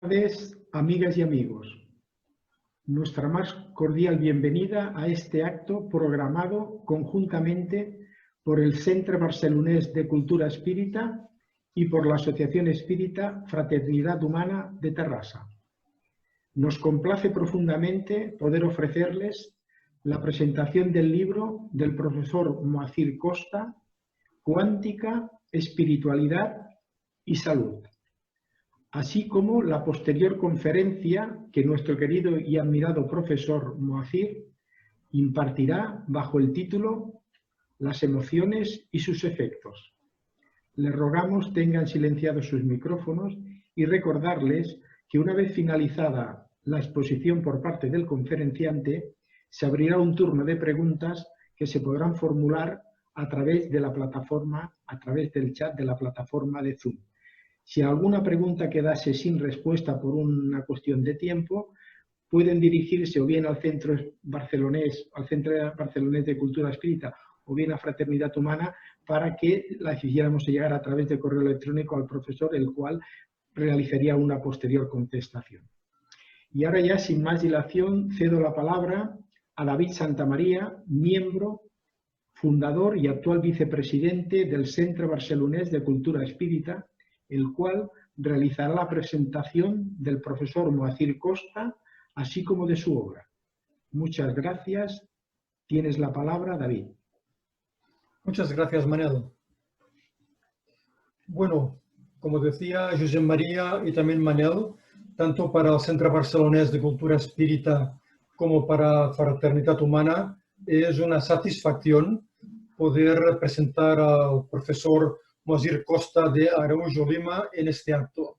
Buenas tardes, amigas y amigos. Nuestra más cordial bienvenida a este acto programado conjuntamente por el Centre Barcelonès de Cultura Espírita y por la Asociación Espírita Fraternidad Humana de Terrassa. Nos complace profundamente poder ofrecerles la presentación del libro del profesor Moacir Costa, Cuántica, Espiritualidad y Salud, así como la posterior conferencia que nuestro querido y admirado profesor Moacir impartirá bajo el título Las emociones y sus efectos. Les rogamos tengan silenciados sus micrófonos y recordarles que una vez finalizada la exposición por parte del conferenciante, se abrirá un turno de preguntas que se podrán formular a través de la plataforma, a través del chat de la plataforma de Zoom. Si alguna pregunta quedase sin respuesta por una cuestión de tiempo, pueden dirigirse o bien al Centro Barcelonès, al Centro Barcelonès de Cultura Espírita o bien a Fraternidad Humana para que la hiciéramos llegar a través de correo electrónico al profesor, el cual realizaría una posterior contestación. Y ahora ya, sin más dilación, cedo la palabra a David Santamaría, miembro, fundador y actual vicepresidente del Centre Barcelonès de Cultura Espírita, el cual realizará la presentación del profesor Moacir Costa, así como de su obra. Muchas gracias. Tienes la palabra, David. Muchas gracias, Manel. Bueno, como decía Josep María y también Manel, tanto para el Centre Barcelonès de Cultura Espírita como para Fraternidad Humana, es una satisfacción poder presentar al profesor Moacir Costa de Araújo Lima en este acto.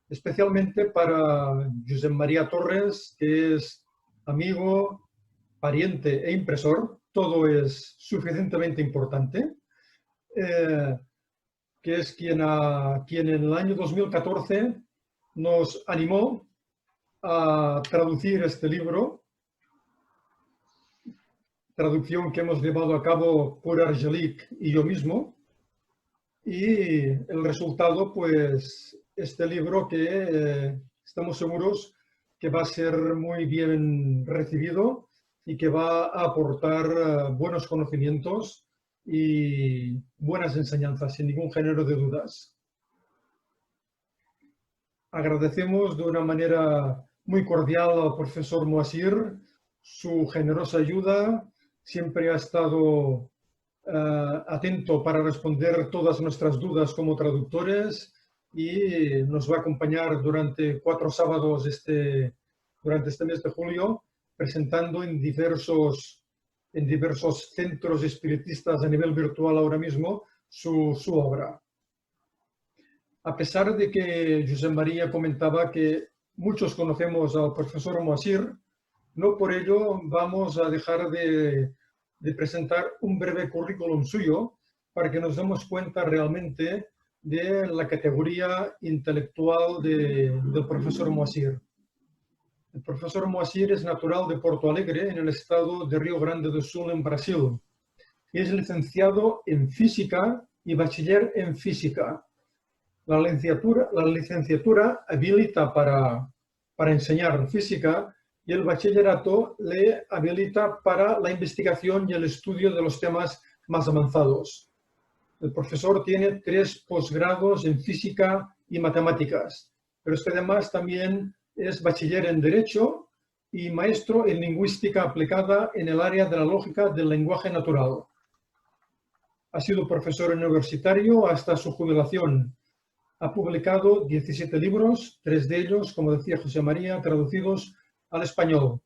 Especialmente para Josep María Torres, que es amigo, pariente e impresor, todo es suficientemente importante, que es quien en el año 2014 nos animó a traducir este libro, traducción que hemos llevado a cabo por Argelik y yo mismo, y el resultado, pues, este libro que estamos seguros que va a ser muy bien recibido y que va a aportar buenos conocimientos y buenas enseñanzas, sin ningún género de dudas. Agradecemos de una manera muy cordial al profesor Moacir su generosa ayuda. Siempre ha estado atento para responder todas nuestras dudas como traductores y nos va a acompañar durante 4 sábados durante este mes de julio, presentando en diversos centros espiritistas a nivel virtual ahora mismo su obra. A pesar de que Josep María comentaba que muchos conocemos al profesor Moacir, no por ello vamos a dejar de presentar un breve currículum suyo para que nos demos cuenta realmente de la categoría intelectual del profesor Moacir. El profesor Moacir es natural de Porto Alegre, en el estado de Río Grande do Sul, en Brasil. Es licenciado en Física y bachiller en Física. La licenciatura habilita para enseñar Física y el bachillerato le habilita para la investigación y el estudio de los temas más avanzados. El profesor tiene 3 posgrados en Física y Matemáticas, pero es que además también es bachiller en Derecho y maestro en Lingüística aplicada en el área de la lógica del lenguaje natural. Ha sido profesor universitario hasta su jubilación. Ha publicado 17 libros, 3 de ellos, como decía José María, traducidos al español,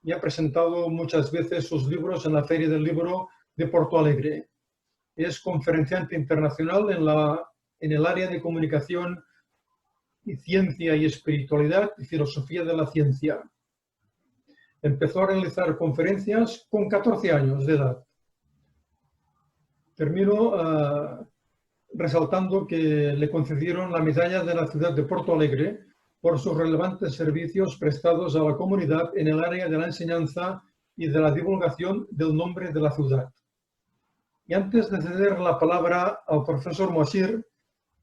y ha presentado muchas veces sus libros en la Feria del Libro de Porto Alegre. Es conferenciante internacional en el área de comunicación y ciencia y espiritualidad y filosofía de la ciencia. Empezó a realizar conferencias con 14 años de edad. Termino resaltando que le concedieron la medalla de la ciudad de Porto Alegre por sus relevantes servicios prestados a la comunidad en el área de la enseñanza y de la divulgación del nombre de la ciudad. Y antes de ceder la palabra al profesor Moacir,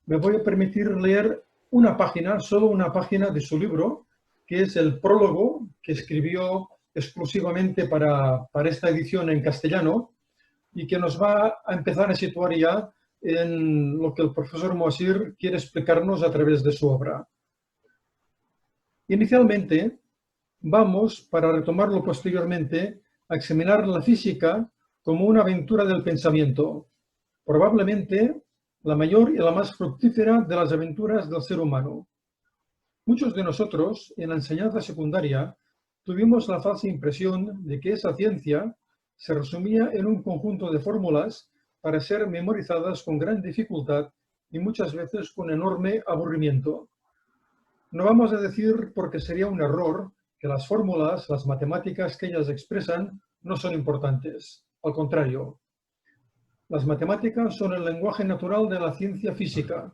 me voy a permitir leer una página, solo una página de su libro, que es el prólogo que escribió exclusivamente para esta edición en castellano y que nos va a empezar a situar ya en lo que el profesor Moasir quiere explicarnos a través de su obra. Inicialmente, vamos, para retomarlo posteriormente, a examinar la física como una aventura del pensamiento, probablemente la mayor y la más fructífera de las aventuras del ser humano. Muchos de nosotros, en la enseñanza secundaria, tuvimos la falsa impresión de que esa ciencia se resumía en un conjunto de fórmulas para ser memorizadas con gran dificultad y muchas veces con enorme aburrimiento. No vamos a decir, porque sería un error, que las fórmulas, las matemáticas que ellas expresan, no son importantes. Al contrario, las matemáticas son el lenguaje natural de la ciencia física.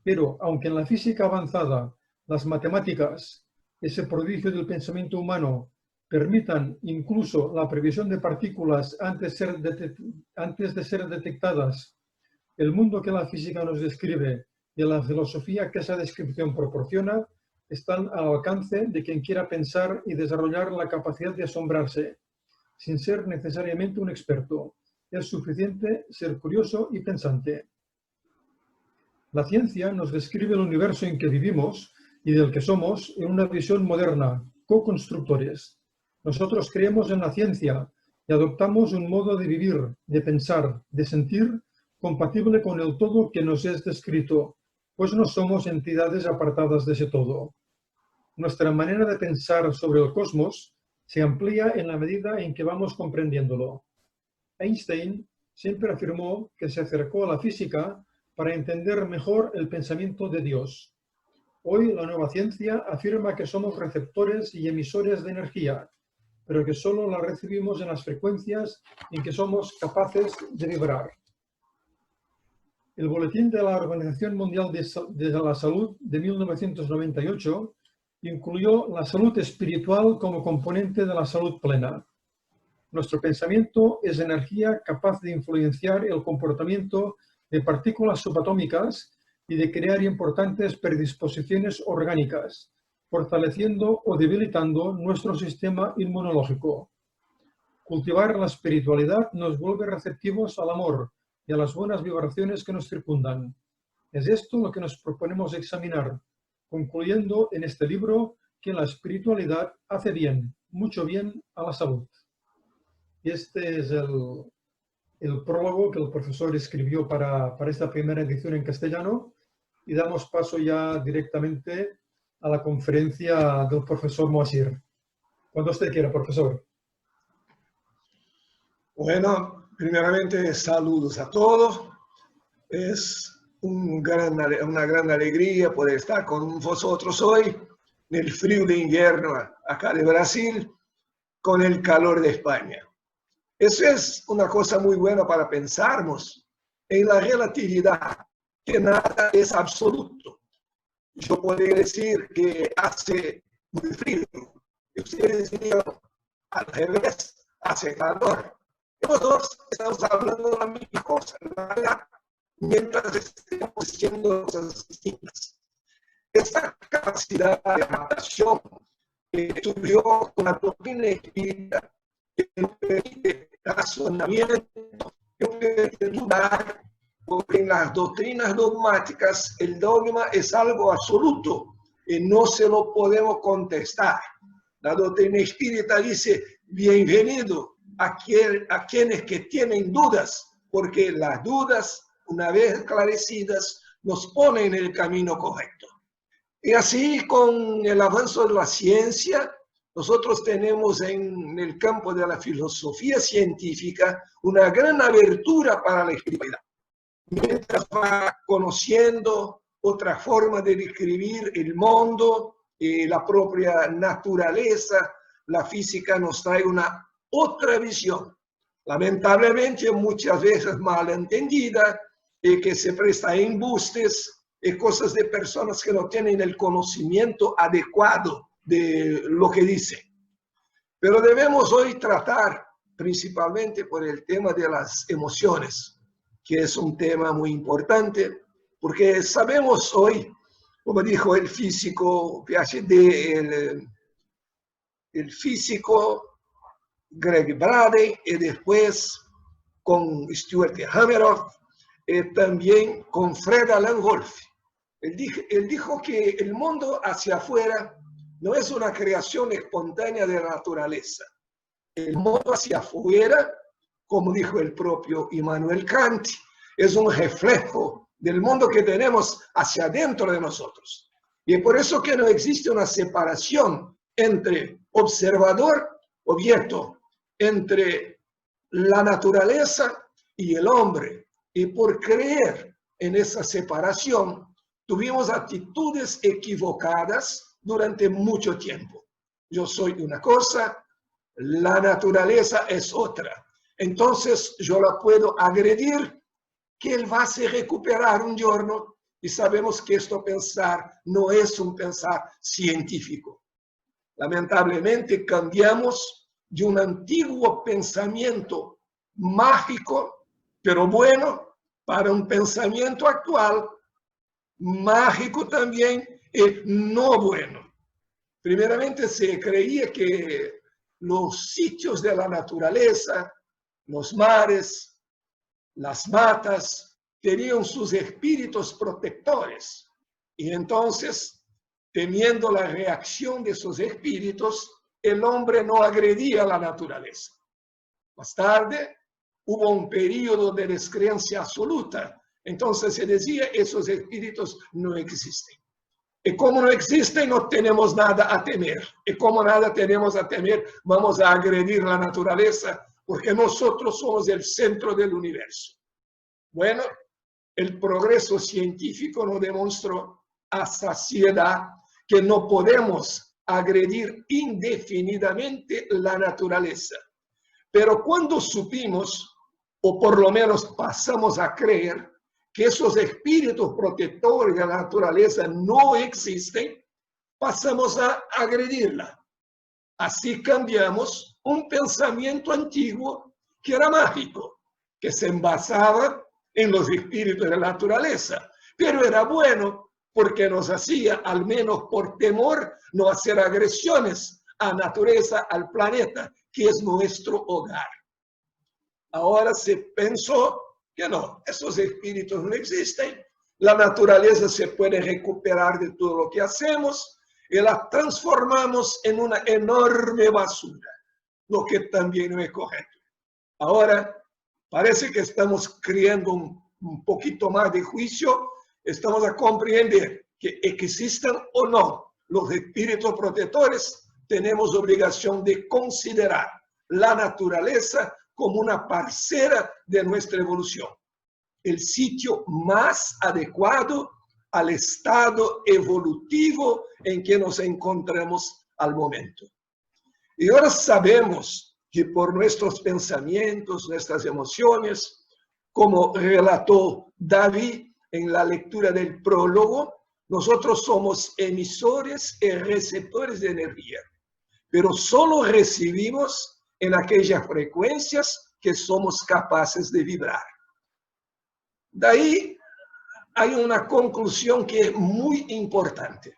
Pero, aunque en la física avanzada las matemáticas, ese prodigio del pensamiento humano, permitan incluso la previsión de partículas antes de ser detectadas, el mundo que la física nos describe y la filosofía que esa descripción proporciona están al alcance de quien quiera pensar y desarrollar la capacidad de asombrarse, sin ser necesariamente un experto. Es suficiente ser curioso y pensante. La ciencia nos describe el universo en que vivimos y del que somos en una visión moderna, co-constructores. Nosotros creemos en la ciencia y adoptamos un modo de vivir, de pensar, de sentir, compatible con el todo que nos es descrito, pues no somos entidades apartadas de ese todo. Nuestra manera de pensar sobre el cosmos se amplía en la medida en que vamos comprendiéndolo. Einstein siempre afirmó que se acercó a la física para entender mejor el pensamiento de Dios. Hoy la nueva ciencia afirma que somos receptores y emisores de energía, pero que solo la recibimos en las frecuencias en que somos capaces de vibrar. El Boletín de la Organización Mundial de la Salud de 1998 incluyó la salud espiritual como componente de la salud plena. Nuestro pensamiento es energía capaz de influenciar el comportamiento de partículas subatómicas y de crear importantes predisposiciones orgánicas, fortaleciendo o debilitando nuestro sistema inmunológico. Cultivar la espiritualidad nos vuelve receptivos al amor y a las buenas vibraciones que nos circundan. Es esto lo que nos proponemos examinar, concluyendo en este libro que la espiritualidad hace bien, mucho bien a la salud. Y este es el prólogo que el profesor escribió para esta primera edición en castellano y damos paso ya directamente a la conferencia del profesor Moasir. Cuando usted quiera, profesor. Bueno, primeramente saludos a todos. Es una gran alegría poder estar con vosotros hoy en el frío de invierno acá de Brasil con el calor de España. Eso es una cosa muy buena para pensarnos en la relatividad, que nada es absoluto. Yo podría decir que hace muy frío, y ustedes dirían al revés, hace calor. Nosotros estamos hablando de la misma cosa, ¿verdad? Mientras estemos diciendo cosas distintas. Esta capacidad de adaptación que surgió con la doctrina espírita, que nos permite razonamiento, que nos permite dudar, porque en las doctrinas dogmáticas el dogma es algo absoluto y no se lo podemos contestar. La doctrina espírita dice, bienvenido a quienes que tienen dudas, porque las dudas, una vez esclarecidas, nos ponen en el camino correcto. Y así, con el avance de la ciencia, nosotros tenemos en el campo de la filosofía científica una gran abertura para la espiritualidad. Mientras va conociendo otra forma de describir el mundo y la propia naturaleza, la física nos trae una otra visión, lamentablemente muchas veces mal entendida, y que se presta a embustes y cosas de personas que no tienen el conocimiento adecuado de lo que dice. Pero debemos hoy tratar principalmente por el tema de las emociones, que es un tema muy importante, porque sabemos hoy como dijo el físico PhD, el físico Greg Braden, y después con Stuart Hameroff, también con Fred Alan Wolf. Él dijo que el mundo hacia afuera no es una creación espontánea de la naturaleza. El mundo hacia afuera, como dijo el propio Immanuel Kant, es un reflejo del mundo que tenemos hacia adentro de nosotros. Y es por eso que no existe una separación entre observador, objeto, entre la naturaleza y el hombre. Y por creer en esa separación, tuvimos actitudes equivocadas durante mucho tiempo. Yo soy una cosa, la naturaleza es otra. Entonces yo la puedo agredir, que él va a se recuperar un giorno, y sabemos que esto pensar no es un pensar científico. Lamentablemente cambiamos de un antiguo pensamiento mágico, pero bueno, para un pensamiento actual, mágico también y no bueno. Primeramente se creía que los sitios de la naturaleza, los mares, las matas, tenían sus espíritus protectores. Y entonces, temiendo la reacción de esos espíritus, el hombre no agredía a la naturaleza. Más tarde, hubo un periodo de descreencia absoluta. Entonces se decía, esos espíritus no existen. Y como no existen, no tenemos nada a temer. Y como nada tenemos a temer, vamos a agredir la naturaleza, porque nosotros somos el centro del universo. Bueno, el progreso científico nos demostró a saciedad que no podemos agredir indefinidamente la naturaleza. Pero cuando supimos, o por lo menos pasamos a creer, que esos espíritus protectores de la naturaleza no existen, pasamos a agredirla. Así cambiamos un pensamiento antiguo que era mágico, que se envasaba en los espíritus de la naturaleza, pero era bueno porque nos hacía, al menos por temor, no hacer agresiones a la naturaleza, al planeta, que es nuestro hogar. Ahora se pensó que no, esos espíritus no existen, la naturaleza se puede recuperar de todo lo que hacemos y la transformamos en una enorme basura, lo que también no es correcto. Ahora, parece que estamos creando un poquito más de juicio, estamos a comprender que existan o no los espíritus protectores, tenemos obligación de considerar la naturaleza como una parcera de nuestra evolución, el sitio más adecuado al estado evolutivo en que nos encontramos al momento. Y ahora sabemos que por nuestros pensamientos, nuestras emociones, como relató David en la lectura del prólogo, nosotros somos emisores y receptores de energía, pero solo recibimos en aquellas frecuencias que somos capaces de vibrar. De ahí hay una conclusión que es muy importante.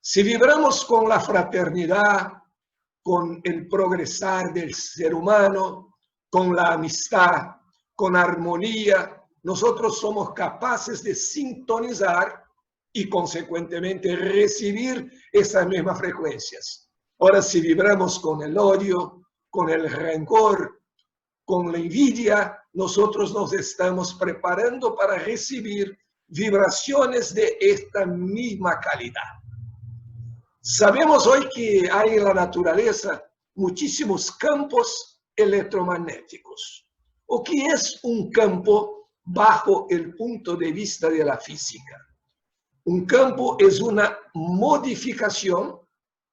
Si vibramos con la fraternidad, con el progresar del ser humano, con la amistad, con armonía, nosotros somos capaces de sintonizar y consecuentemente recibir esas mismas frecuencias. Ahora, si vibramos con el odio, con el rencor, con la envidia, nosotros nos estamos preparando para recibir vibraciones de esta misma calidad. Sabemos hoy que hay en la naturaleza muchísimos campos electromagnéticos. ¿O qué es un campo bajo el punto de vista de la física? Un campo es una modificación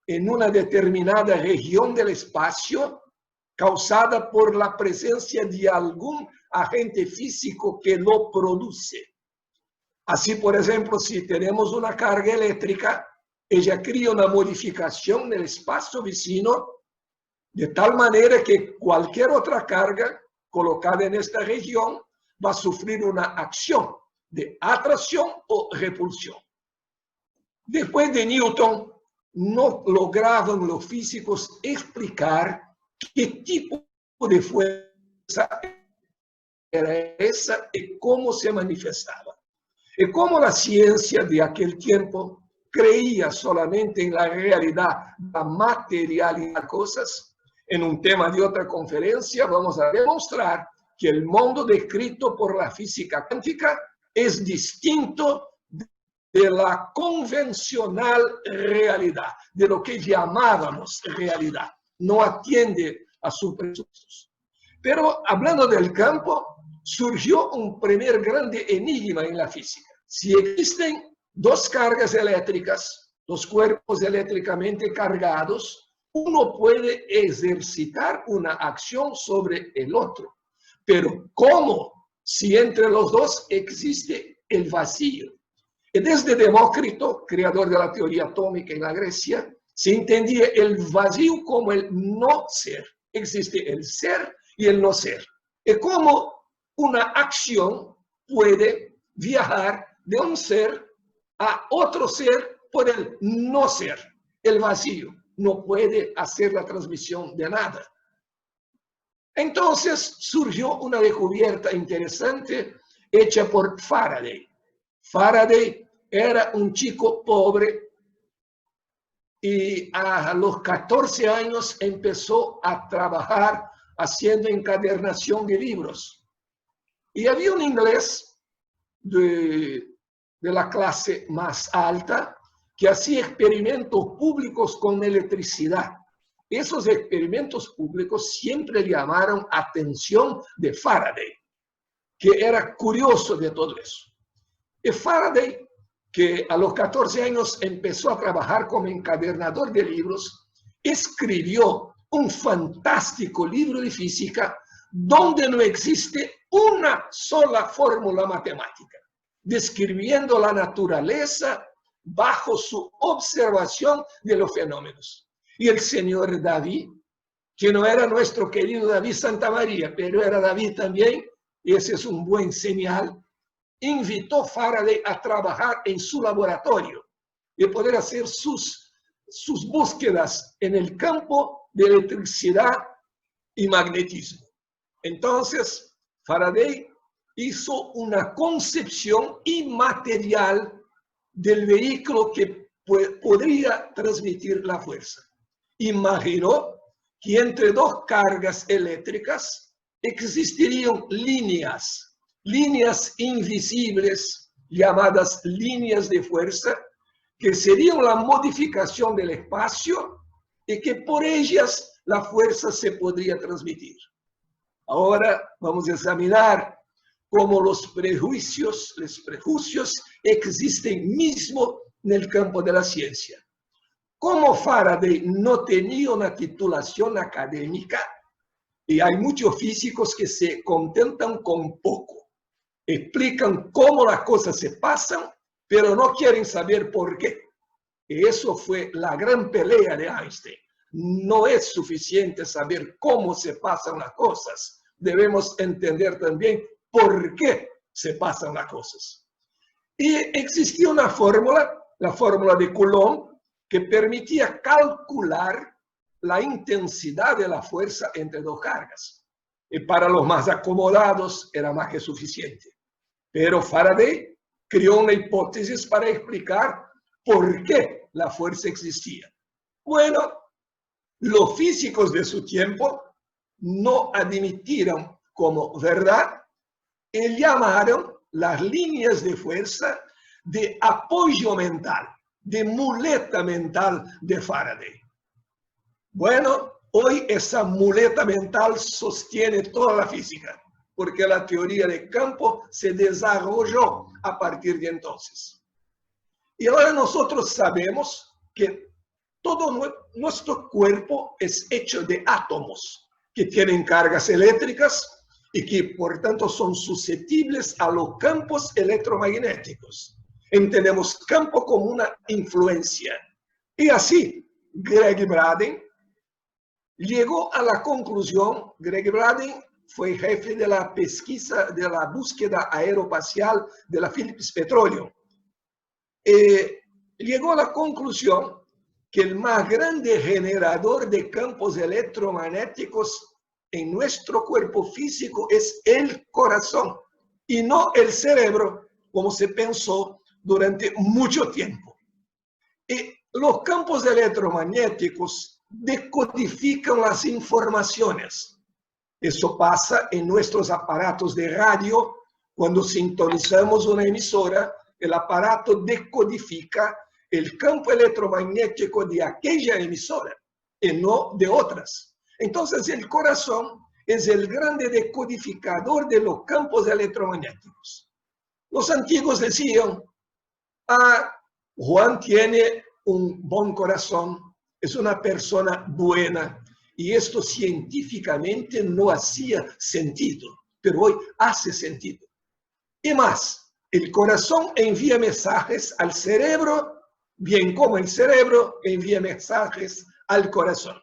en una determinada región del espacio causada por la presencia de algún agente físico que lo produce. Así, por ejemplo, si tenemos una carga eléctrica, ella crea una modificación en el espacio vecino de tal manera que cualquier otra carga colocada en esta región va a sufrir una acción de atracción o repulsión. Después de Newton, no lograban los físicos explicar qué tipo de fuerza era esa y cómo se manifestaba. Y como la ciencia de aquel tiempo creía solamente en la realidad, la materialidad de las cosas, en un tema de otra conferencia vamos a demostrar que el mundo descrito por la física cuántica es distinto de la convencional realidad, de lo que llamábamos realidad. No atiende a sus presupuestos. Pero hablando del campo, surgió un primer grande enigma en la física. Si existen dos cargas eléctricas, dos cuerpos eléctricamente cargados, uno puede ejercitar una acción sobre el otro. Pero ¿cómo? Si entre los dos existe el vacío. Y desde Demócrito, creador de la teoría atómica en la Grecia, se entendía el vacío como el no ser. Existe el ser y el no ser. Y cómo una acción puede viajar de un ser a otro ser por el no ser, el vacío. No puede hacer la transmisión de nada. Entonces surgió una descubierta interesante hecha por Faraday. Faraday era un chico pobre y a los 14 años empezó a trabajar haciendo encadernación de libros. Y había un inglés de la clase más alta que hacía experimentos públicos con electricidad. Esos experimentos públicos siempre llamaron atención de Faraday, que era curioso de todo eso. Y Faraday, que a los 14 años empezó a trabajar como encadernador de libros, escribió un fantástico libro de física donde no existe una sola fórmula matemática, describiendo la naturaleza bajo su observación de los fenómenos. Y el señor David, que no era nuestro querido David Santamaría, pero era David también, y ese es un buen señal, invitó a Faraday a trabajar en su laboratorio y poder hacer sus búsquedas en el campo de electricidad y magnetismo. Entonces, Faraday hizo una concepción inmaterial del vehículo que podría transmitir la fuerza. Imaginó que entre dos cargas eléctricas existirían líneas invisibles llamadas líneas de fuerza, que serían la modificación del espacio y que por ellas la fuerza se podría transmitir. Ahora vamos a examinar cómo los prejuicios existen mismo en el campo de la ciencia. Como Faraday no tenía una titulación académica, y hay muchos físicos que se contentan con poco, explican cómo las cosas se pasan, pero no quieren saber por qué. Y eso fue la gran pelea de Einstein. No es suficiente saber cómo se pasan las cosas. Debemos entender también por qué se pasan las cosas. Y existía una fórmula, la fórmula de Coulomb, que permitía calcular la intensidad de la fuerza entre dos cargas. Y para los más acomodados era más que suficiente. Pero Faraday creó una hipótesis para explicar por qué la fuerza existía. Bueno, los físicos de su tiempo no admitieron como verdad y llamaron las líneas de fuerza de apoyo mental, de muleta mental de Faraday. Bueno, hoy esa muleta mental sostiene toda la física, porque la teoría de campo se desarrolló a partir de entonces. Y ahora nosotros sabemos que todo nuestro cuerpo es hecho de átomos que tienen cargas eléctricas y que por tanto son susceptibles a los campos electromagnéticos. Entendemos campo como una influencia. Y así, Greg Braden llegó a la conclusión. Greg Braden fue jefe de la pesquisa de la búsqueda aeroespacial de la Phillips Petroleum. llegó a la conclusión que el más grande generador de campos electromagnéticos en nuestro cuerpo físico es el corazón y no el cerebro, como se pensó durante mucho tiempo. Y los campos electromagnéticos decodifican las informaciones. Eso pasa en nuestros aparatos de radio. Cuando sintonizamos una emisora, el aparato decodifica el campo electromagnético de aquella emisora y no de otras. Entonces, el corazón es el grande decodificador de los campos electromagnéticos. Los antiguos decían, Juan tiene un buen corazón, es una persona buena, y esto científicamente no hacía sentido, pero hoy hace sentido. Y más, el corazón envía mensajes al cerebro, bien como el cerebro envía mensajes al corazón.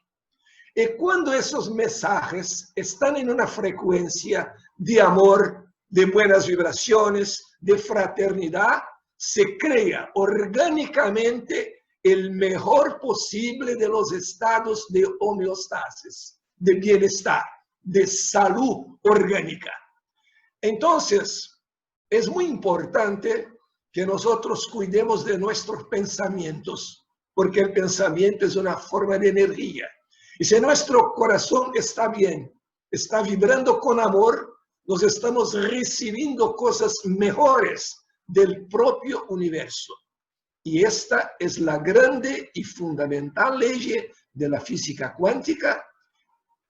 Y cuando esos mensajes están en una frecuencia de amor, de buenas vibraciones, de fraternidad, se crea orgánicamente el mejor posible de los estados de homeostasis, de bienestar, de salud orgánica. Entonces, es muy importante que nosotros cuidemos de nuestros pensamientos, porque el pensamiento es una forma de energía. Y si nuestro corazón está bien, está vibrando con amor, nos estamos recibiendo cosas mejores del propio universo. Y esta es la grande y fundamental ley de la física cuántica,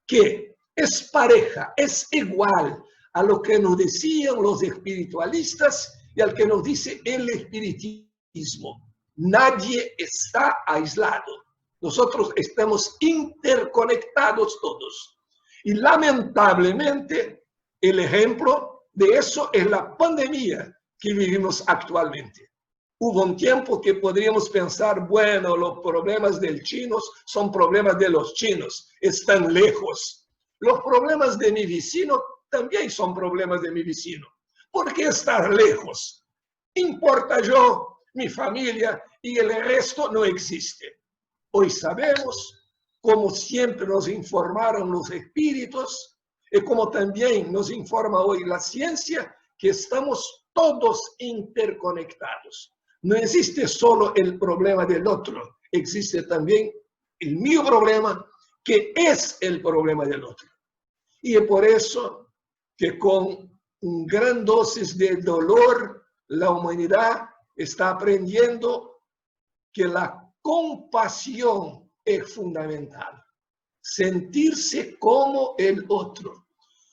que es pareja, es igual a lo que nos decían los espiritualistas y al que nos dice el espiritismo. Nadie está aislado. Nosotros estamos interconectados todos. Y lamentablemente, el ejemplo de eso es la pandemia que vivimos actualmente. Hubo un tiempo que podríamos pensar, bueno, los problemas del chinos son problemas de los chinos, están lejos. Los problemas de mi vecino también son problemas de mi vecino. ¿Por qué estar lejos? Importa yo, mi familia y el resto no existe. Hoy sabemos, como siempre nos informaron los espíritus, y como también nos informa hoy la ciencia, que estamos todos interconectados. No existe solo el problema del otro, existe también el mío problema, que es el problema del otro. Y es por eso que con una gran dosis de dolor, la humanidad está aprendiendo que la compasión es fundamental. Sentirse como el otro.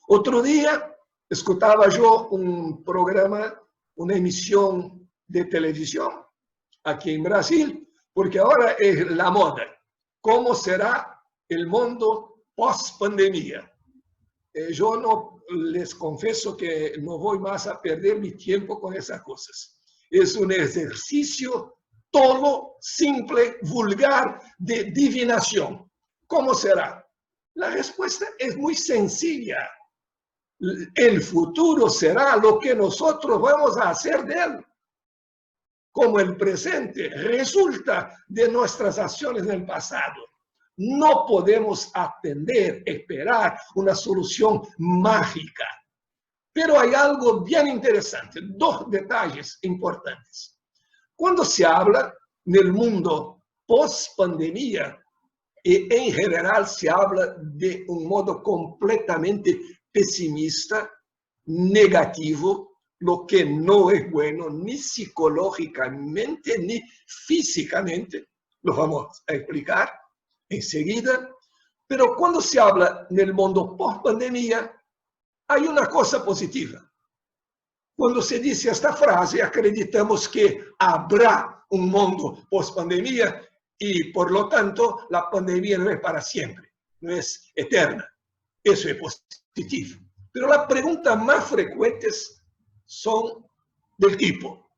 Otro día escuchaba yo un programa, una emisión de televisión aquí en Brasil, porque ahora es la moda. ¿Cómo será el mundo post-pandemia? Yo no les confieso que no voy más a perder mi tiempo con esas cosas. Es un ejercicio todo simple, vulgar, de divinación. ¿Cómo será? La respuesta es muy sencilla. El futuro será lo que nosotros vamos a hacer de él. Como el presente resulta de nuestras acciones en el pasado. No podemos atender, esperar una solución mágica. Pero hay algo bien interesante, dos detalles importantes. Cuando se habla del mundo post-pandemia, y en general se habla de un modo completamente pesimista, negativo, lo que no es bueno ni psicológicamente ni físicamente, lo vamos a explicar enseguida. Pero cuando se habla del mundo post-pandemia, hay una cosa positiva. Cuando se dice esta frase, acreditamos que habrá un mundo post-pandemia y, por lo tanto, la pandemia no es para siempre, no es eterna. Eso es positivo. Pero las preguntas más frecuentes son del tipo,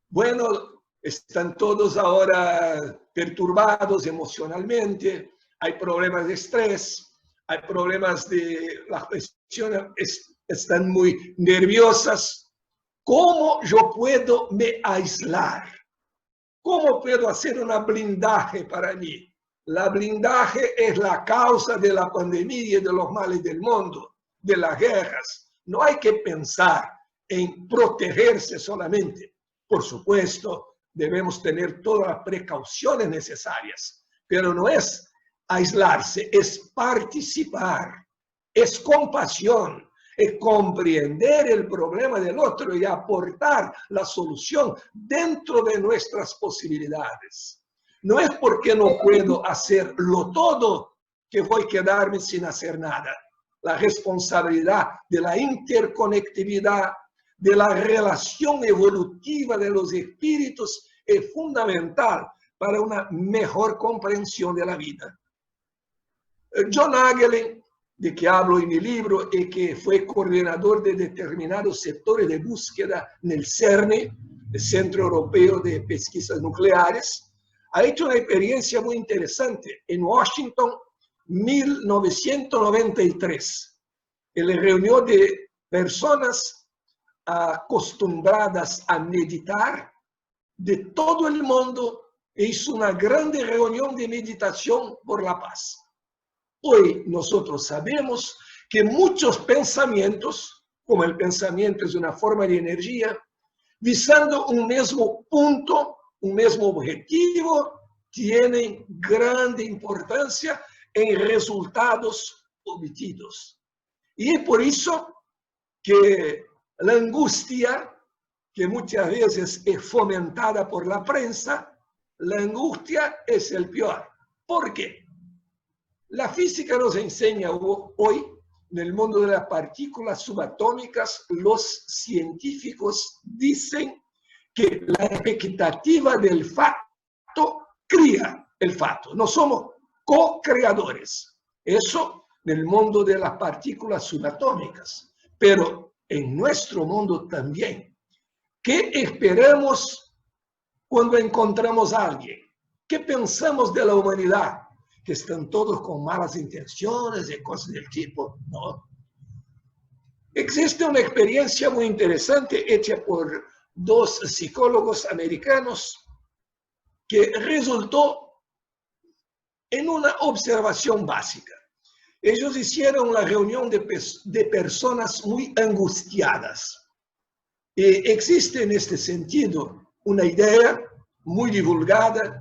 bueno, están todos ahora perturbados emocionalmente, hay problemas de estrés, hay problemas de las presiones, están muy nerviosas. ¿Cómo yo puedo me aislar? ¿Cómo puedo hacer una blindaje para mí? La blindaje es la causa de la pandemia y de los males del mundo, de las guerras. No hay que pensar en protegerse solamente. Por supuesto, debemos tener todas las precauciones necesarias, pero no es aislarse, es participar, es compasión, es comprender el problema del otro y aportar la solución dentro de nuestras posibilidades. No es porque no puedo hacerlo todo que voy a quedarme sin hacer nada. La responsabilidad de la interconectividad, de la relación evolutiva de los espíritus es fundamental para una mejor comprensión de la vida. John Hagelin, de que hablo en mi libro y que fue coordinador de determinados sectores de búsqueda en el CERN, el Centro Europeo de Pesquisas Nucleares, ha hecho una experiencia muy interesante en Washington, 1993. Él reunió de personas acostumbradas a meditar de todo el mundo e hizo una grande reunión de meditación por la paz. Hoy nosotros sabemos que muchos pensamientos, como el pensamiento es una forma de energía, visando un mismo punto, un mismo objetivo, tienen grande importancia en resultados obtenidos. Y es por eso que la angustia, que muchas veces es fomentada por la prensa, la angustia es el peor. ¿Por qué? La física nos enseña hoy, en el mundo de las partículas subatómicas, los científicos dicen que la expectativa del fato cría el fato. No somos co-creadores. Eso en el mundo de las partículas subatómicas. Pero en nuestro mundo también. ¿Qué esperamos cuando encontramos a alguien? ¿Qué pensamos de la humanidad? ¿Que están todos con malas intenciones y cosas del tipo? No. Existe una experiencia muy interesante hecha por dos psicólogos americanos que resultó en una observación básica. Ellos hicieron la reunión de personas muy angustiadas. Y existe en este sentido una idea muy divulgada,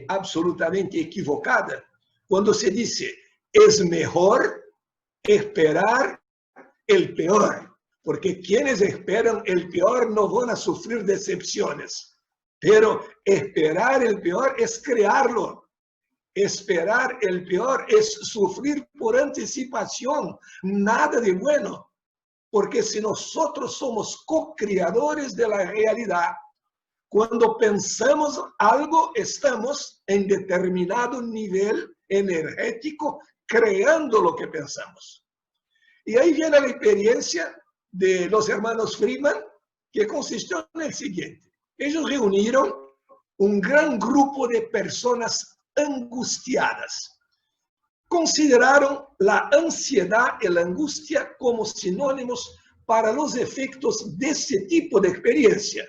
absolutamente equivocada, cuando se dice, es mejor esperar el peor, porque quienes esperan el peor no van a sufrir decepciones, pero esperar el peor es crearlo. Esperar el peor es sufrir por anticipación, nada de bueno, porque si nosotros somos co-creadores de la realidad, cuando pensamos algo, estamos en determinado nivel energético creando lo que pensamos. Y ahí viene la experiencia de los hermanos Freeman, que consistió en el siguiente. Ellos reunieron un gran grupo de personas angustiadas. Consideraron la ansiedad y la angustia como sinónimos para los efectos de ese tipo de experiencia.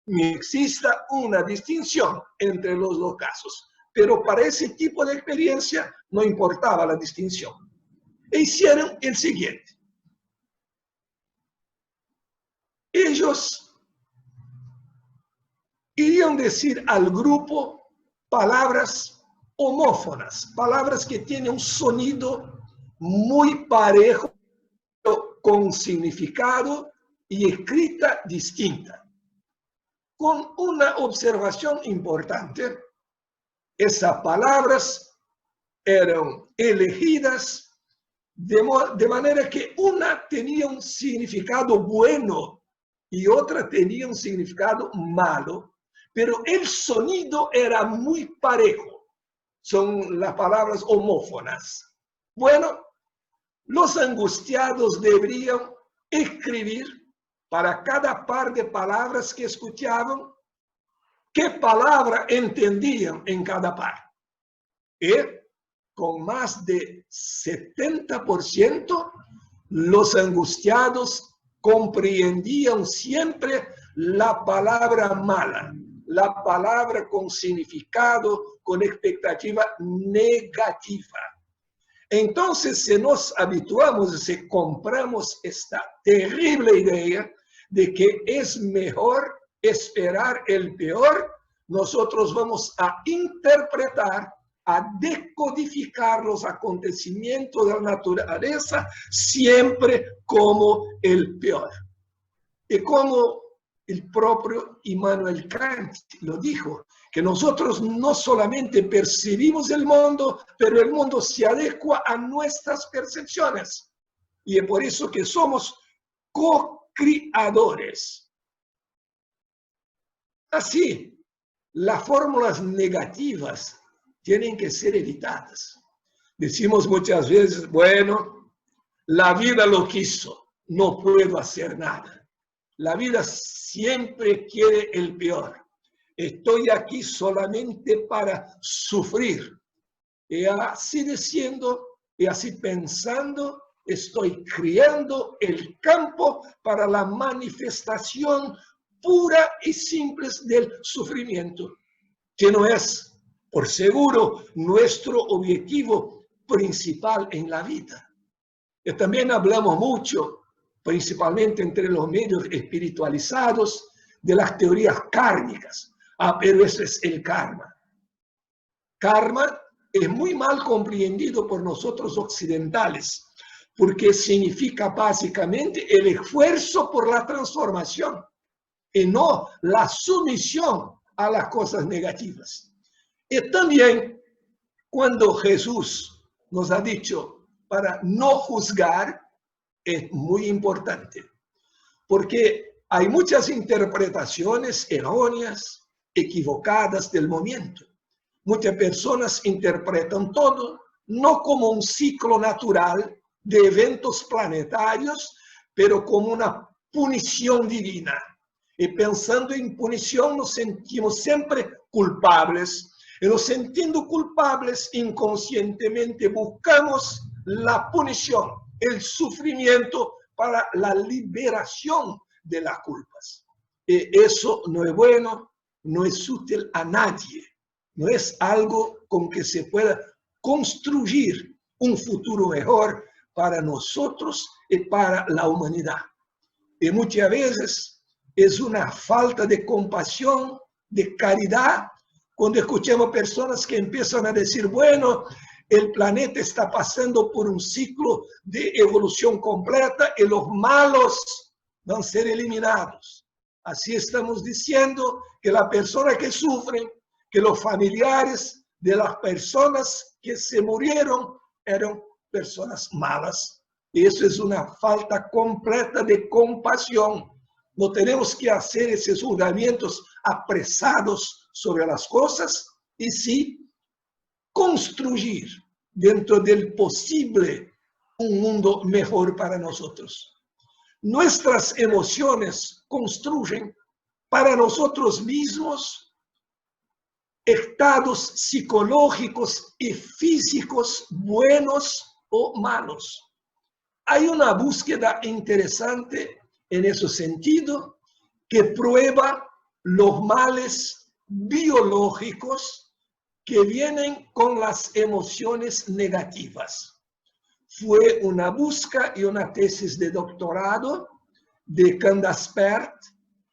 Existe una distinción entre los dos casos, pero para ese tipo de experiencia no importaba la distinción. E hicieron el siguiente. Ellos irían decir al grupo palabras homófonas, palabras que tienen un sonido muy parejo, con significado y escrita distinta. Con una observación importante, esas palabras eran elegidas de manera que una tenía un significado bueno y otra tenía un significado malo, pero el sonido era muy parejo. Son las palabras homófonas. Bueno, los angustiados deberían escribir para cada par de palabras que escuchaban, qué palabra entendían en cada par. Y con más de 70%, los angustiados comprendían siempre la palabra mala, la palabra con significado, con expectativa negativa. Entonces, si nos habituamos, si compramos esta terrible idea de que es mejor esperar el peor, nosotros vamos a interpretar, a decodificar los acontecimientos de la naturaleza siempre como el peor. Y como el propio Immanuel Kant lo dijo, que nosotros no solamente percibimos el mundo, pero el mundo se adecua a nuestras percepciones. Y es por eso que somos co-creadores. Así, las fórmulas negativas tienen que ser evitadas. Decimos muchas veces, bueno, la vida lo quiso, no puedo hacer nada. La vida siempre quiere el peor. Estoy aquí solamente para sufrir. Y así diciendo, y así pensando, estoy creando el campo para la manifestación pura y simple del sufrimiento, que no es, por seguro, nuestro objetivo principal en la vida. Y también hablamos mucho, principalmente entre los medios espiritualizados, de las teorías kármicas. Pero eso es el karma. Karma es muy mal comprendido por nosotros occidentales, porque significa básicamente el esfuerzo por la transformación y no la sumisión a las cosas negativas. Y también cuando Jesús nos ha dicho para no juzgar, es muy importante, porque hay muchas interpretaciones erróneas, equivocadas del momento. Muchas personas interpretan todo no como un ciclo natural de eventos planetarios, pero como una punición divina. Y pensando en punición nos sentimos siempre culpables. Y nos sintiendo culpables, inconscientemente buscamos la punición, el sufrimiento para la liberación de las culpas. Y eso no es bueno, no es útil a nadie. No es algo con que se pueda construir un futuro mejor para nosotros y para la humanidad. Y muchas veces es una falta de compasión, de caridad, cuando escuchamos personas que empiezan a decir, bueno, el planeta está pasando por un ciclo de evolución completa y los malos van a ser eliminados. Así estamos diciendo que las personas que sufren, que los familiares de las personas que se murieron eran personas malas. Y eso es una falta completa de compasión. No tenemos que hacer esos juzgamientos apresados sobre las cosas y sí construir dentro del posible un mundo mejor para nosotros. Nuestras emociones construyen para nosotros mismos estados psicológicos y físicos buenos o malos. Hay una búsqueda interesante en ese sentido que prueba los males biológicos que vienen con las emociones negativas. Fue una búsqueda y una tesis de doctorado de Candace Pert,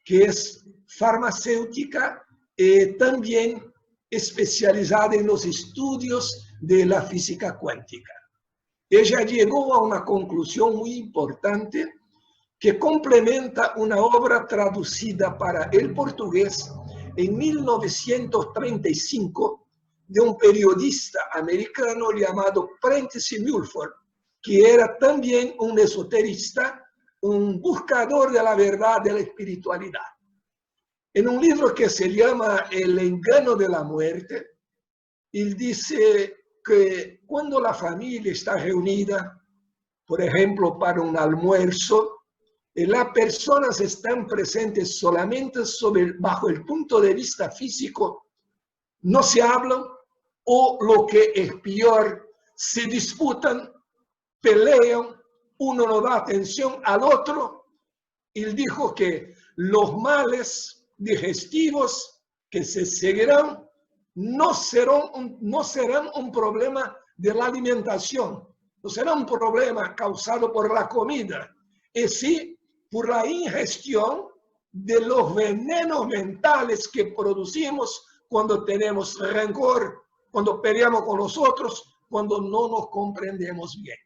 que es farmacéutica y también especializada en los estudios de la física cuántica. Ella llegó a una conclusión muy importante que complementa una obra traducida para el portugués en 1935 de un periodista americano llamado Prentice Mulford, que era también un esoterista, un buscador de la verdad de la espiritualidad. En un libro que se llama El engaño de la muerte, él dice que cuando la familia está reunida, por ejemplo, para un almuerzo, las personas están presentes solamente bajo el punto de vista físico, no se hablan, o lo que es peor, se disputan, pelean, uno no da atención al otro. Él dijo que los males digestivos que se seguirán no serán un problema de la alimentación, no será un problema causado por la comida, y sí por la ingestión de los venenos mentales que producimos cuando tenemos rencor, cuando peleamos con los otros, cuando no nos comprendemos bien.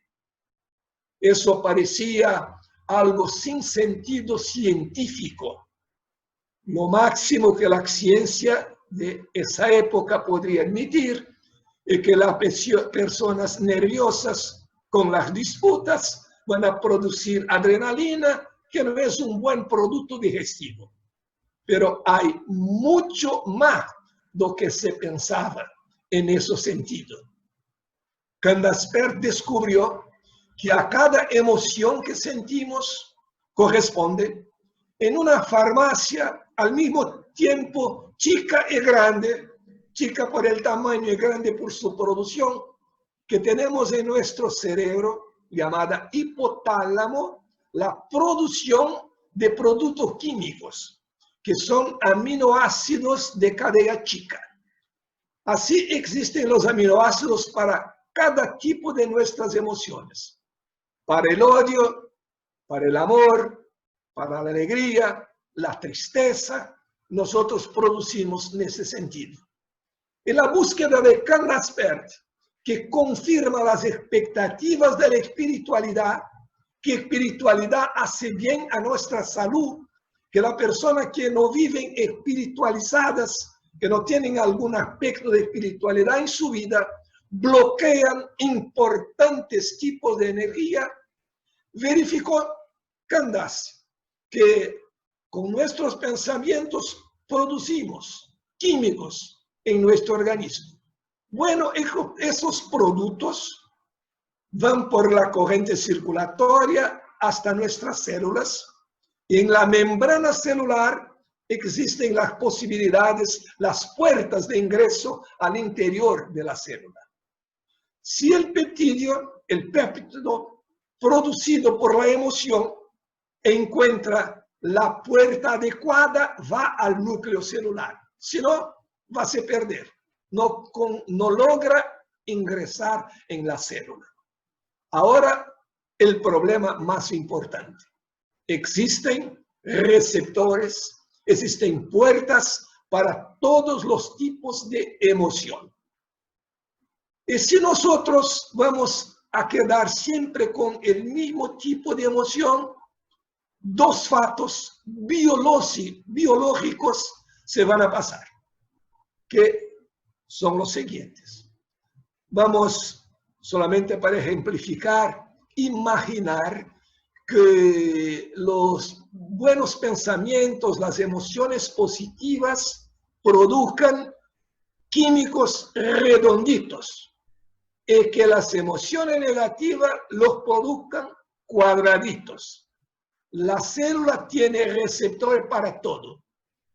Eso parecía algo sin sentido científico. Lo máximo que la ciencia de esa época podría admitir es que las personas nerviosas con las disputas van a producir adrenalina, que no es un buen producto digestivo. Pero hay mucho más de lo que se pensaba en ese sentido. Candaspert descubrió que a cada emoción que sentimos corresponde en una farmacia al mismo tiempo chica y grande, chica por el tamaño y grande por su producción, que tenemos en nuestro cerebro, llamada hipotálamo, la producción de productos químicos, que son aminoácidos de cadena chica. Así existen los aminoácidos para cada tipo de nuestras emociones. Para el odio, para el amor, para la alegría, la tristeza, nosotros producimos en ese sentido. En la búsqueda de Candaspert, que confirma las expectativas de la espiritualidad, que espiritualidad hace bien a nuestra salud, que las personas que no viven espiritualizadas, que no tienen algún aspecto de espiritualidad en su vida, bloquean importantes tipos de energía. Verificó Candace que con nuestros pensamientos producimos químicos en nuestro organismo. Bueno, esos productos van por la corriente circulatoria hasta nuestras células, y en la membrana celular existen las posibilidades, las puertas de ingreso al interior de la célula. Si el péptido producido por la emoción encuentra la puerta adecuada, va al núcleo celular. Si no, va a perder. No logra ingresar en la célula. Ahora, el problema más importante. Existen receptores, existen puertas para todos los tipos de emoción. Y si nosotros vamos a quedar siempre con el mismo tipo de emoción, dos fatos biológicos se van a pasar, que son los siguientes. Vamos, solamente para ejemplificar, imaginar que los buenos pensamientos, las emociones positivas, produzcan químicos redonditos, y que las emociones negativas los produzcan cuadraditos. La célula tiene receptores para todo.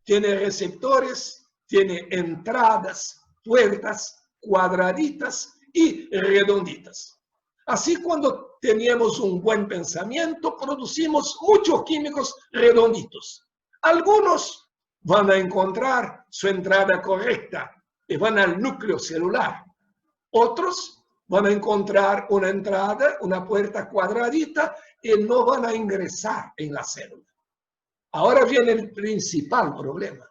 Tiene receptores, tiene entradas, puertas, cuadraditas y redonditas. Así, cuando tenemos un buen pensamiento, producimos muchos químicos redonditos. Algunos van a encontrar su entrada correcta y van al núcleo celular. Otros van a encontrar una entrada, una puerta cuadradita, y no van a ingresar en la célula. Ahora viene el principal problema.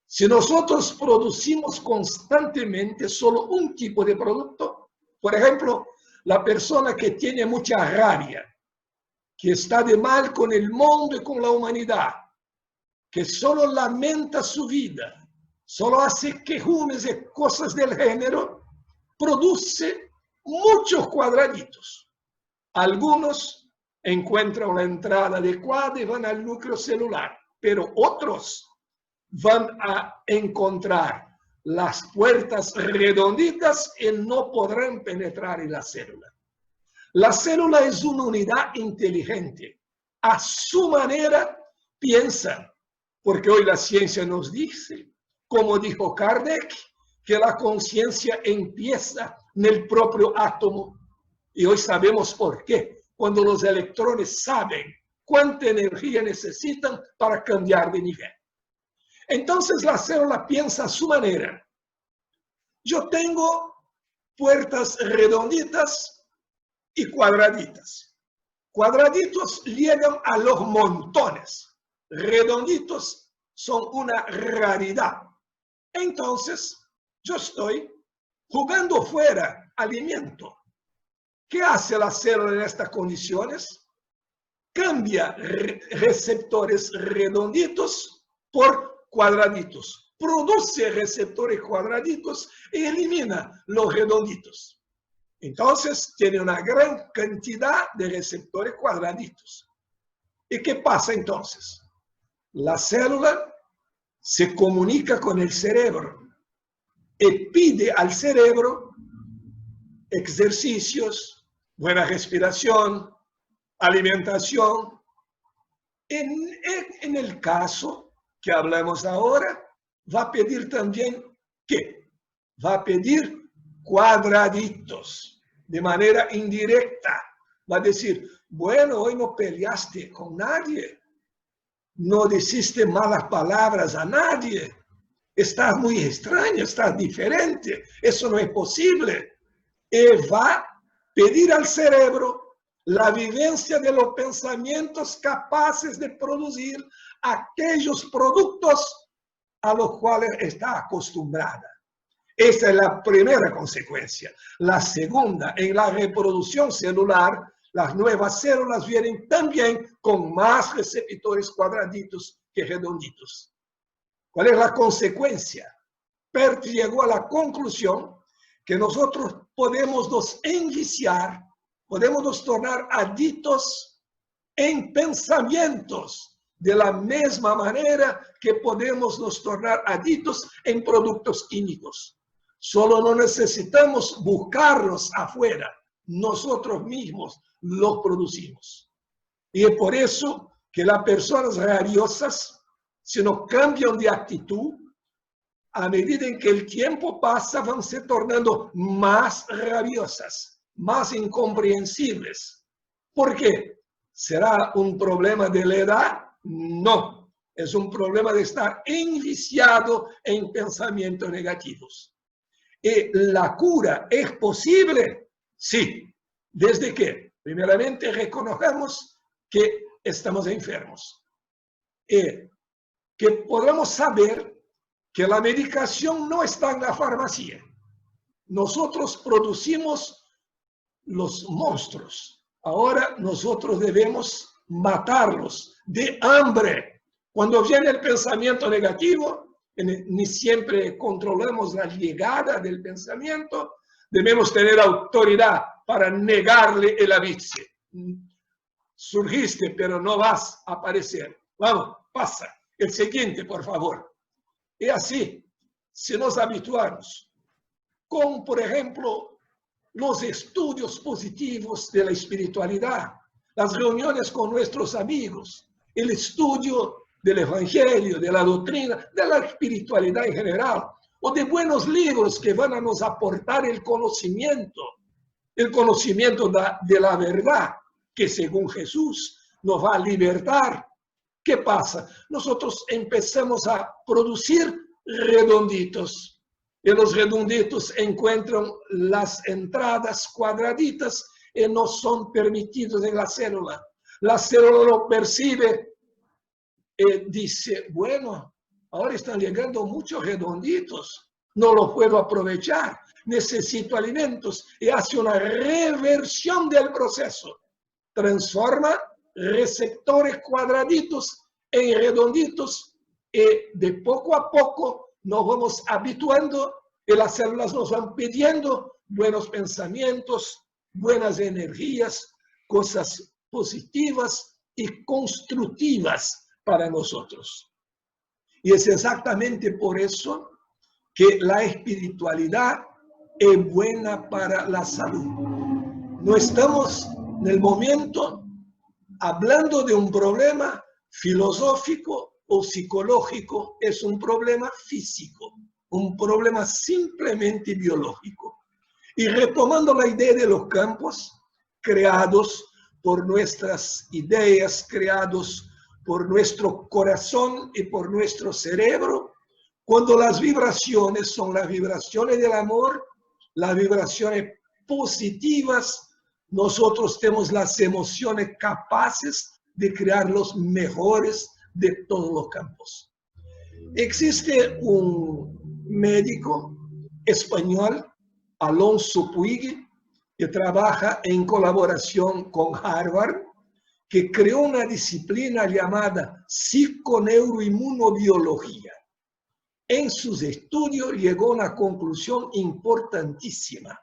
Si nosotros producimos constantemente solo un tipo de producto, por ejemplo, la persona que tiene mucha rabia, que está de mal con el mundo y con la humanidad, que solo lamenta su vida, solo hace quejumes y cosas del género, produce muchos cuadraditos. Algunos encuentran la entrada adecuada y van al núcleo celular, pero otros van a encontrar las puertas redonditas y no podrán penetrar en la célula. La célula es una unidad inteligente. A su manera piensa, porque hoy la ciencia nos dice, como dijo Kardec, que la conciencia empieza en el propio átomo. Y hoy sabemos por qué. Cuando los electrones saben cuánta energía necesitan para cambiar de nivel. Entonces la célula piensa a su manera. Yo tengo puertas redonditas y cuadraditas. Cuadraditos llegan a los montones. Redonditos son una raridad. Entonces, yo estoy jugando fuera alimento. ¿Qué hace la célula en estas condiciones? Cambia receptores redonditos por cuadraditos. Produce receptores cuadraditos y elimina los redonditos. Entonces, tiene una gran cantidad de receptores cuadraditos. ¿Y qué pasa entonces? La célula se comunica con el cerebro y pide al cerebro ejercicios, buena respiración, alimentación. En el caso que hablamos ahora, va a pedir también ¿qué? Va a pedir cuadraditos de manera indirecta. Va a decir, bueno, hoy no peleaste con nadie, no dijiste malas palabras a nadie, estás muy extraño, estás diferente, eso no es posible. Y va a pedir al cerebro la vivencia de los pensamientos capaces de producir aquellos productos a los cuales está acostumbrada. Esa es la primera consecuencia. La segunda, en la reproducción celular, las nuevas células vienen también con más receptores cuadraditos que redonditos. ¿Cuál es la consecuencia? Perth llegó a la conclusión que nosotros podemos nos enviciar, podemos nos tornar adictos en pensamientos, de la misma manera que podemos nos tornar adictos en productos químicos. Solo no necesitamos buscarlos afuera, nosotros mismos los producimos. Y es por eso que las personas rabiosas, si no cambian de actitud, a medida en que el tiempo pasa, van se tornando más rabiosas, más incomprensibles. ¿Por qué? ¿Será un problema de la edad? No, es un problema de estar enviciado en pensamientos negativos. ¿Y la cura es posible? Sí, desde que, primeramente, reconozcamos que estamos enfermos. Y que podamos saber que la medicación no está en la farmacia. Nosotros producimos los monstruos. Ahora nosotros debemos matarlos de hambre. Cuando viene el pensamiento negativo, ni siempre controlamos la llegada del pensamiento, debemos tener autoridad para negarle el aviso. Surgiste, pero no vas a aparecer. Vamos, pasa. El siguiente, por favor. Y así, si nos habituamos con, por ejemplo, los estudios positivos de la espiritualidad, las reuniones con nuestros amigos, el estudio del Evangelio, de la doctrina, de la espiritualidad en general, o de buenos libros que van a nos aportar el conocimiento de la verdad, que según Jesús nos va a libertar. ¿Qué pasa? Nosotros empezamos a producir redonditos, y los redonditos encuentran las entradas cuadraditas y no son permitidos en la célula. La célula lo percibe y dice, bueno, ahora están llegando muchos redonditos, no los puedo aprovechar, necesito alimentos, y hace una reversión del proceso. Transforma receptores cuadraditos en redonditos y de poco a poco nos vamos habituando y las células nos van pidiendo buenos pensamientos, buenas energías, cosas positivas y constructivas para nosotros. Y es exactamente por eso que la espiritualidad es buena para la salud. No estamos en el momento hablando de un problema filosófico o psicológico, es un problema físico, un problema simplemente biológico. Y retomando la idea de los campos creados por nuestras ideas, creados por nuestro corazón y por nuestro cerebro, cuando las vibraciones son las vibraciones del amor, las vibraciones positivas, nosotros tenemos las emociones capaces de crear los mejores de todos los campos. Existe un médico español, Alonso Puig, que trabaja en colaboración con Harvard, que creó una disciplina llamada psiconeuroinmunobiología. En sus estudios llegó a una conclusión importantísima,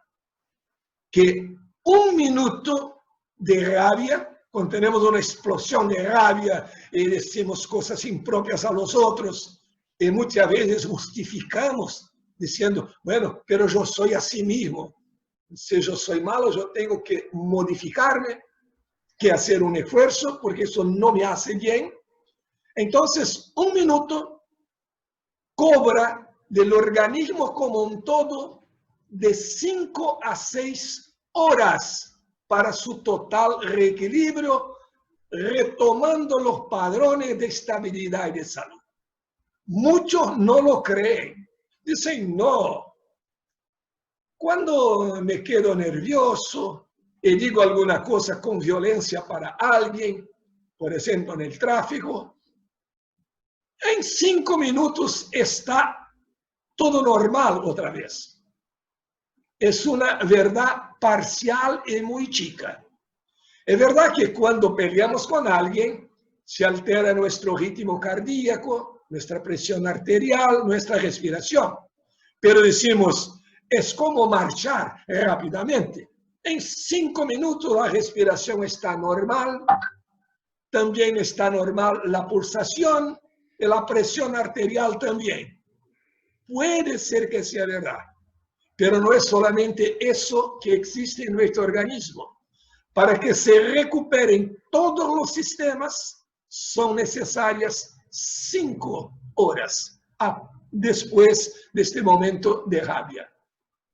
que 1 minuto de rabia, cuando tenemos una explosión de rabia y decimos cosas impropias a los otros, y muchas veces justificamos diciendo, bueno, pero yo soy así mismo. Si yo soy malo, yo tengo que modificarme, que hacer un esfuerzo, porque eso no me hace bien. Entonces, 1 minuto cobra del organismo como un todo de 5 a 6 horas para su total reequilibrio, retomando los padrones de estabilidad y de salud. Muchos no lo creen. Dicen, no. Cuando me quedo nervioso y digo alguna cosa con violencia para alguien, por ejemplo en el tráfico, en 5 minutos está todo normal otra vez. Es una verdad parcial y muy chica. Es verdad que cuando peleamos con alguien, se altera nuestro ritmo cardíaco, nuestra presión arterial, nuestra respiración. Pero decimos, es como marchar rápidamente. En 5 minutos la respiración está normal, también está normal la pulsación y la presión arterial también. Puede ser que sea verdad, pero no es solamente eso que existe en nuestro organismo. Para que se recuperen todos los sistemas, son necesarias 5 horas después de este momento de rabia.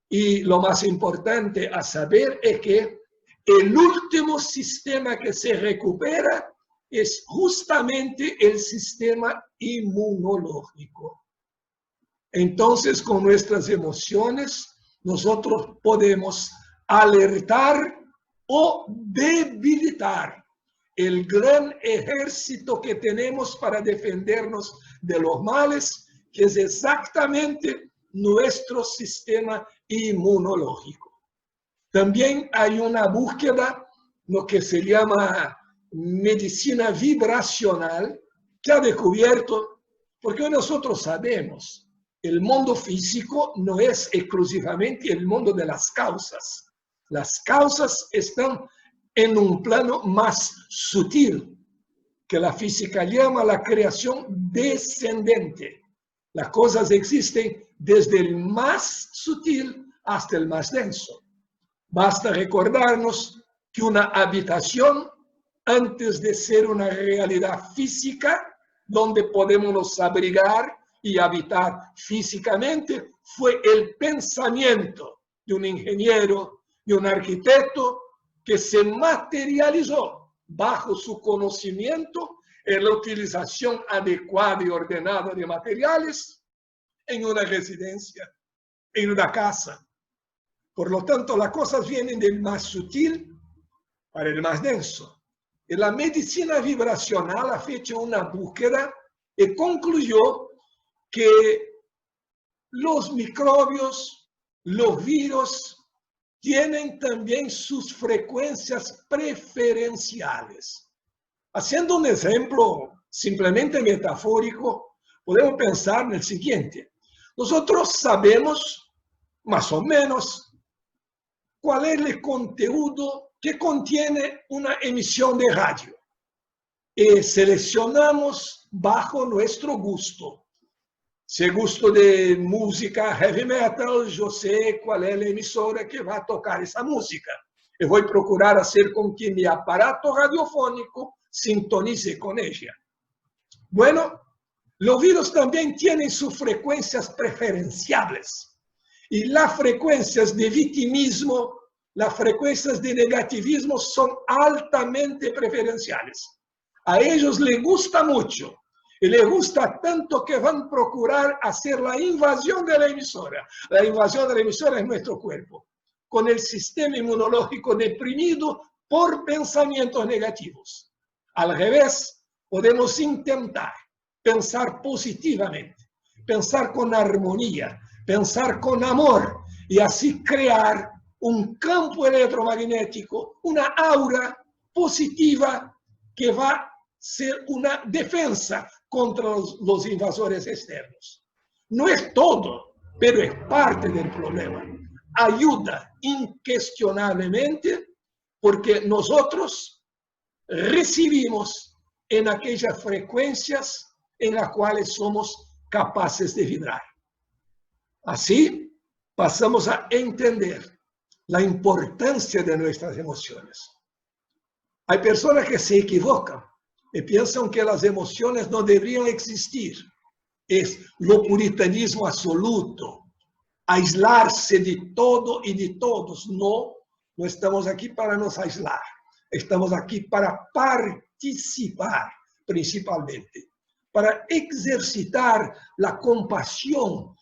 Y lo más importante a saber es que el último sistema que se recupera es justamente el sistema inmunológico. Entonces, con nuestras emociones, nosotros podemos alertar o debilitar el gran ejército que tenemos para defendernos de los males, que es exactamente nuestro sistema inmunológico. También hay una búsqueda, lo que se llama medicina vibracional, que ha descubierto, porque nosotros sabemos, el mundo físico no es exclusivamente el mundo de las causas. Las causas están en un plano más sutil, que la física llama la creación descendente. Las cosas existen desde el más sutil hasta el más denso. Basta recordarnos que una habitación, antes de ser una realidad física, donde podemos nos abrigar y habitar físicamente, fue el pensamiento de un ingeniero, de un arquitecto, que se materializó bajo su conocimiento en la utilización adecuada y ordenada de materiales en una residencia, en una casa. Por lo tanto, las cosas vienen del más sutil para el más denso. Y la medicina vibracional ha hecho una búsqueda y concluyó que los microbios, los virus, tienen también sus frecuencias preferenciales. Haciendo un ejemplo simplemente metafórico, podemos pensar en el siguiente. Nosotros sabemos, más o menos, cuál es el contenido que contiene una emisión de radio. Y seleccionamos bajo nuestro gusto. Si gusto de música heavy metal, yo sé cuál es la emisora que va a tocar esa música. Y voy a procurar hacer con que mi aparato radiofónico sintonice con ella. Bueno, los virus también tienen sus frecuencias preferenciables. Y las frecuencias de victimismo, las frecuencias de negativismo son altamente preferenciales. A ellos les gusta mucho. Y les gusta tanto que van a procurar hacer la invasión de la emisora. La invasión de la emisora es nuestro cuerpo, con el sistema inmunológico deprimido por pensamientos negativos. Al revés, podemos intentar pensar positivamente, pensar con armonía, pensar con amor y así crear un campo electromagnético, una aura positiva que va a ser una defensa contra los invasores externos. No es todo, pero es parte del problema. Ayuda incuestionablemente porque nosotros recibimos en aquellas frecuencias en las cuales somos capaces de vibrar. Así pasamos a entender la importancia de nuestras emociones. Hay personas que se equivocan y piensan que las emociones no deberían existir. Es lo puritanismo absoluto, aislarse de todo y de todos. No, no estamos aquí para nos aislar. Estamos aquí para participar principalmente, para ejercitar la compasión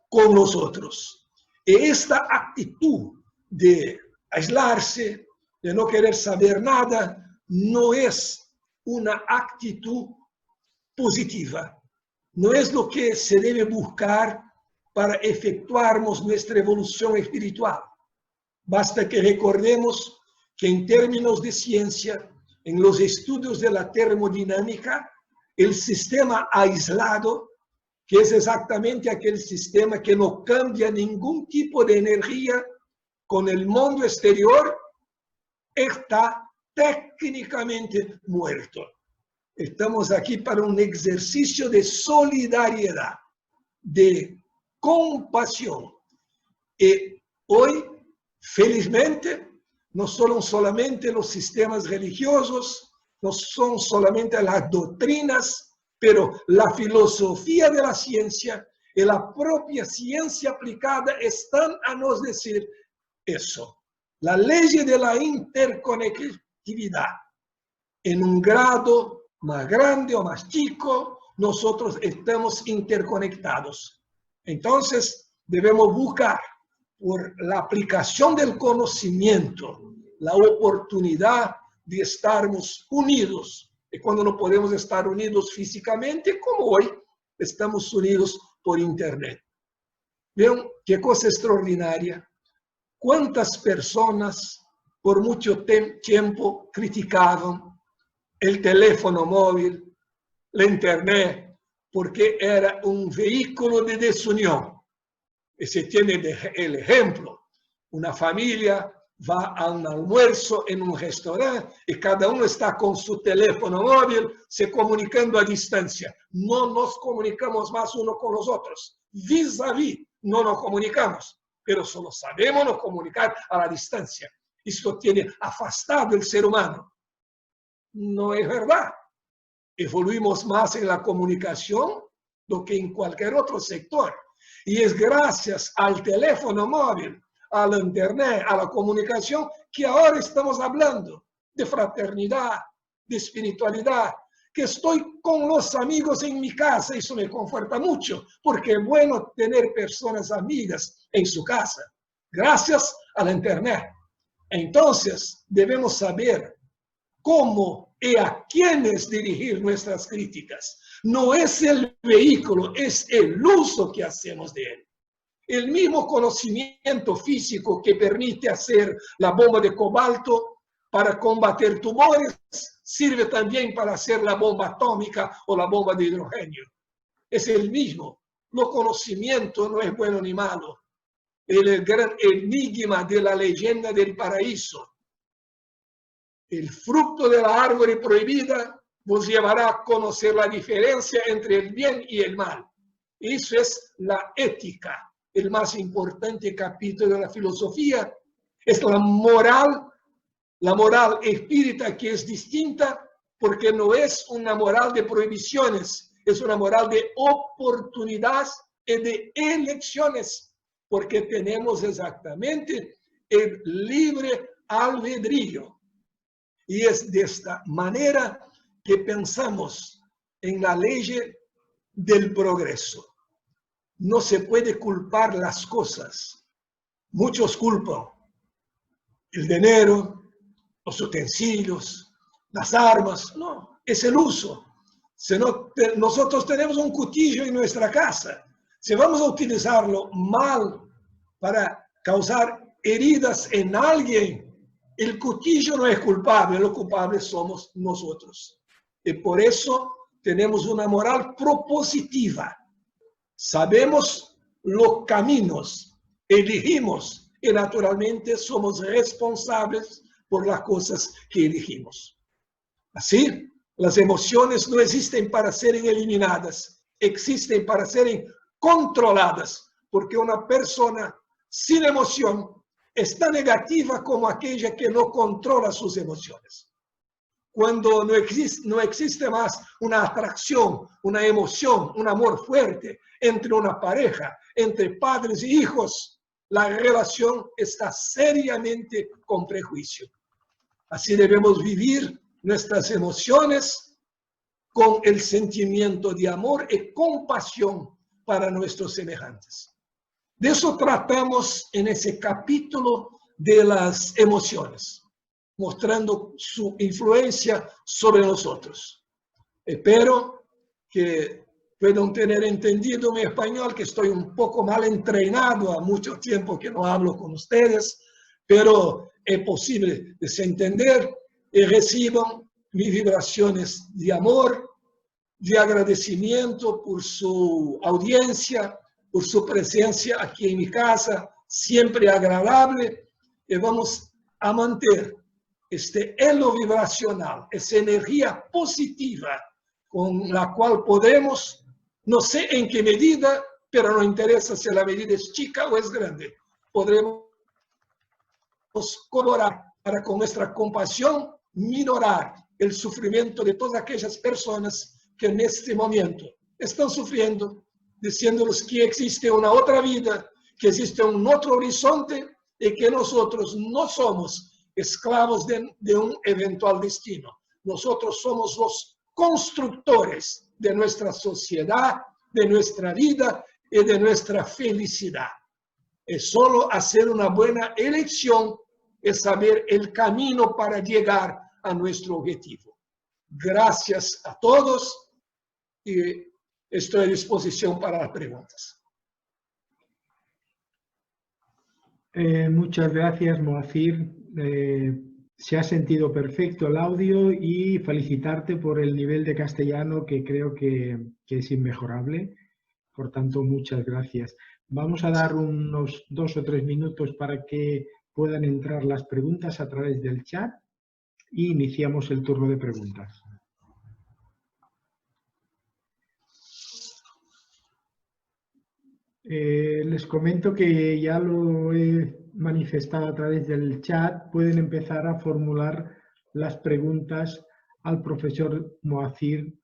con los otros. Y esta actitud de aislarse, de no querer saber nada, no es una actitud positiva. No es lo que se debe buscar para efectuarmos nuestra evolución espiritual. Basta que recordemos que en términos de ciencia, en los estudios de la termodinámica, el sistema aislado, que es exactamente aquel sistema que no cambia ningún tipo de energía con el mundo exterior, está técnicamente muerto. Estamos aquí para un ejercicio de solidaridad, de compasión. Y hoy, felizmente, no son solamente los sistemas religiosos, no son solamente las doctrinas, pero la filosofía de la ciencia y la propia ciencia aplicada están a nos decir eso. La ley de la interconectividad, en un grado más grande o más chico, nosotros estamos interconectados. Entonces, debemos buscar por la aplicación del conocimiento la oportunidad de estarmos unidos. Y cuando no podemos estar unidos físicamente, como hoy, estamos unidos por Internet. ¿Ven qué cosa extraordinaria? ¿Cuántas personas por mucho tiempo criticaban el teléfono móvil, la Internet, porque era un vehículo de desunión? Y se tiene el ejemplo, una familia va a un almuerzo en un restaurante y cada uno está con su teléfono móvil se comunicando a distancia. No nos comunicamos más uno con los otros. Vis a vis no nos comunicamos, pero solo sabemos nos comunicar a la distancia. Esto tiene afastado el ser humano. No es verdad. Evoluimos más en la comunicación do que en cualquier otro sector. Y es gracias al teléfono móvil, a la Internet, a la comunicación, que ahora estamos hablando de fraternidad, de espiritualidad, que estoy con los amigos en mi casa. Eso me conforta mucho, porque es bueno tener personas amigas en su casa, gracias a la Internet. Entonces, debemos saber cómo y a quiénes dirigir nuestras críticas. No es el vehículo, es el uso que hacemos de él. El mismo conocimiento físico que permite hacer la bomba de cobalto para combatir tumores sirve también para hacer la bomba atómica o la bomba de hidrógeno. Es el mismo. No conocimiento no es bueno ni malo. El gran enigma de la leyenda del paraíso. El fruto de la árbol prohibida vos llevará a conocer la diferencia entre el bien y el mal. Eso es la ética. El más importante capítulo de la filosofía es la moral espírita, que es distinta porque no es una moral de prohibiciones, es una moral de oportunidades y de elecciones, porque tenemos exactamente el libre albedrío. Y es de esta manera que pensamos en la ley del progreso. No se puede culpar las cosas. Muchos culpan el dinero, los utensilios, las armas. No, es el uso. Nosotros tenemos un cuchillo en nuestra casa. Si vamos a utilizarlo mal para causar heridas en alguien, el cuchillo no es culpable, los culpables somos nosotros. Y por eso tenemos una moral propositiva. Sabemos los caminos, elegimos y naturalmente somos responsables por las cosas que elegimos. Así, las emociones no existen para ser eliminadas, existen para ser controladas, porque una persona sin emoción es tan negativa como aquella que no controla sus emociones. Cuando no existe más una atracción, una emoción, un amor fuerte entre una pareja, entre padres y hijos, la relación está seriamente con prejuicio. Así debemos vivir nuestras emociones con el sentimiento de amor y compasión para nuestros semejantes. De eso tratamos en ese capítulo de las emociones, mostrando su influencia sobre nosotros. Espero que puedan tener entendido mi español, que estoy un poco mal entrenado, a mucho tiempo que no hablo con ustedes, pero es posible de se entender y reciban mis vibraciones de amor, de agradecimiento por su audiencia, por su presencia aquí en mi casa, siempre agradable, y vamos a mantener este hilo vibracional, esa energía positiva con la cual podemos, no sé en qué medida, pero no interesa si la medida es chica o es grande, podremos colaborar para con nuestra compasión minorar el sufrimiento de todas aquellas personas que en este momento están sufriendo, diciéndoles que existe una otra vida, que existe un otro horizonte y que nosotros no somos esclavos de un eventual destino. Nosotros somos los constructores de nuestra sociedad, de nuestra vida y de nuestra felicidad. Es solo hacer una buena elección y saber el camino para llegar a nuestro objetivo. Gracias a todos y estoy a disposición para las preguntas. Muchas gracias, Moacir. Se ha sentido perfecto el audio y felicitarte por el nivel de castellano que creo que es inmejorable. Por tanto, muchas gracias. Vamos a dar unos 2 o 3 minutos para que puedan entrar las preguntas a través del chat y iniciamos el turno de preguntas. Les comento que ya lo he manifestado a través del chat. Pueden empezar a formular las preguntas al profesor Moacir.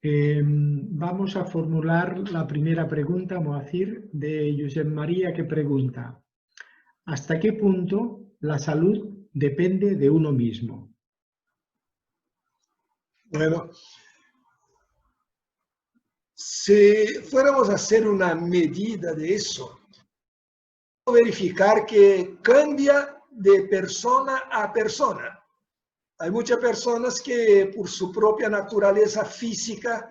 Vamos a formular la primera pregunta, Moacir, de Josep María, que pregunta: ¿hasta qué punto la salud depende de uno mismo? Bueno, si fuéramos a hacer una medida de eso, verificar que cambia de persona a persona. Hay muchas personas que por su propia naturaleza física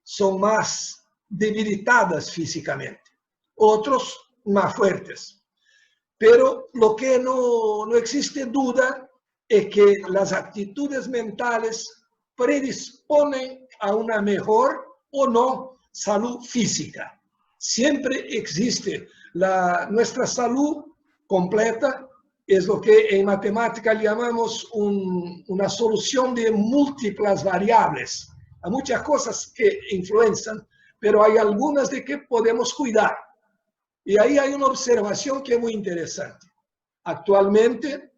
son más debilitadas físicamente, otros más fuertes. Pero lo que no existe duda es que las actitudes mentales predisponen a una mejor o no salud física. Siempre existe nuestra salud completa. Es lo que en matemática llamamos una solución de múltiples variables. Hay muchas cosas que influencian pero hay algunas de que podemos cuidar. Y ahí hay una observación que es muy interesante. Actualmente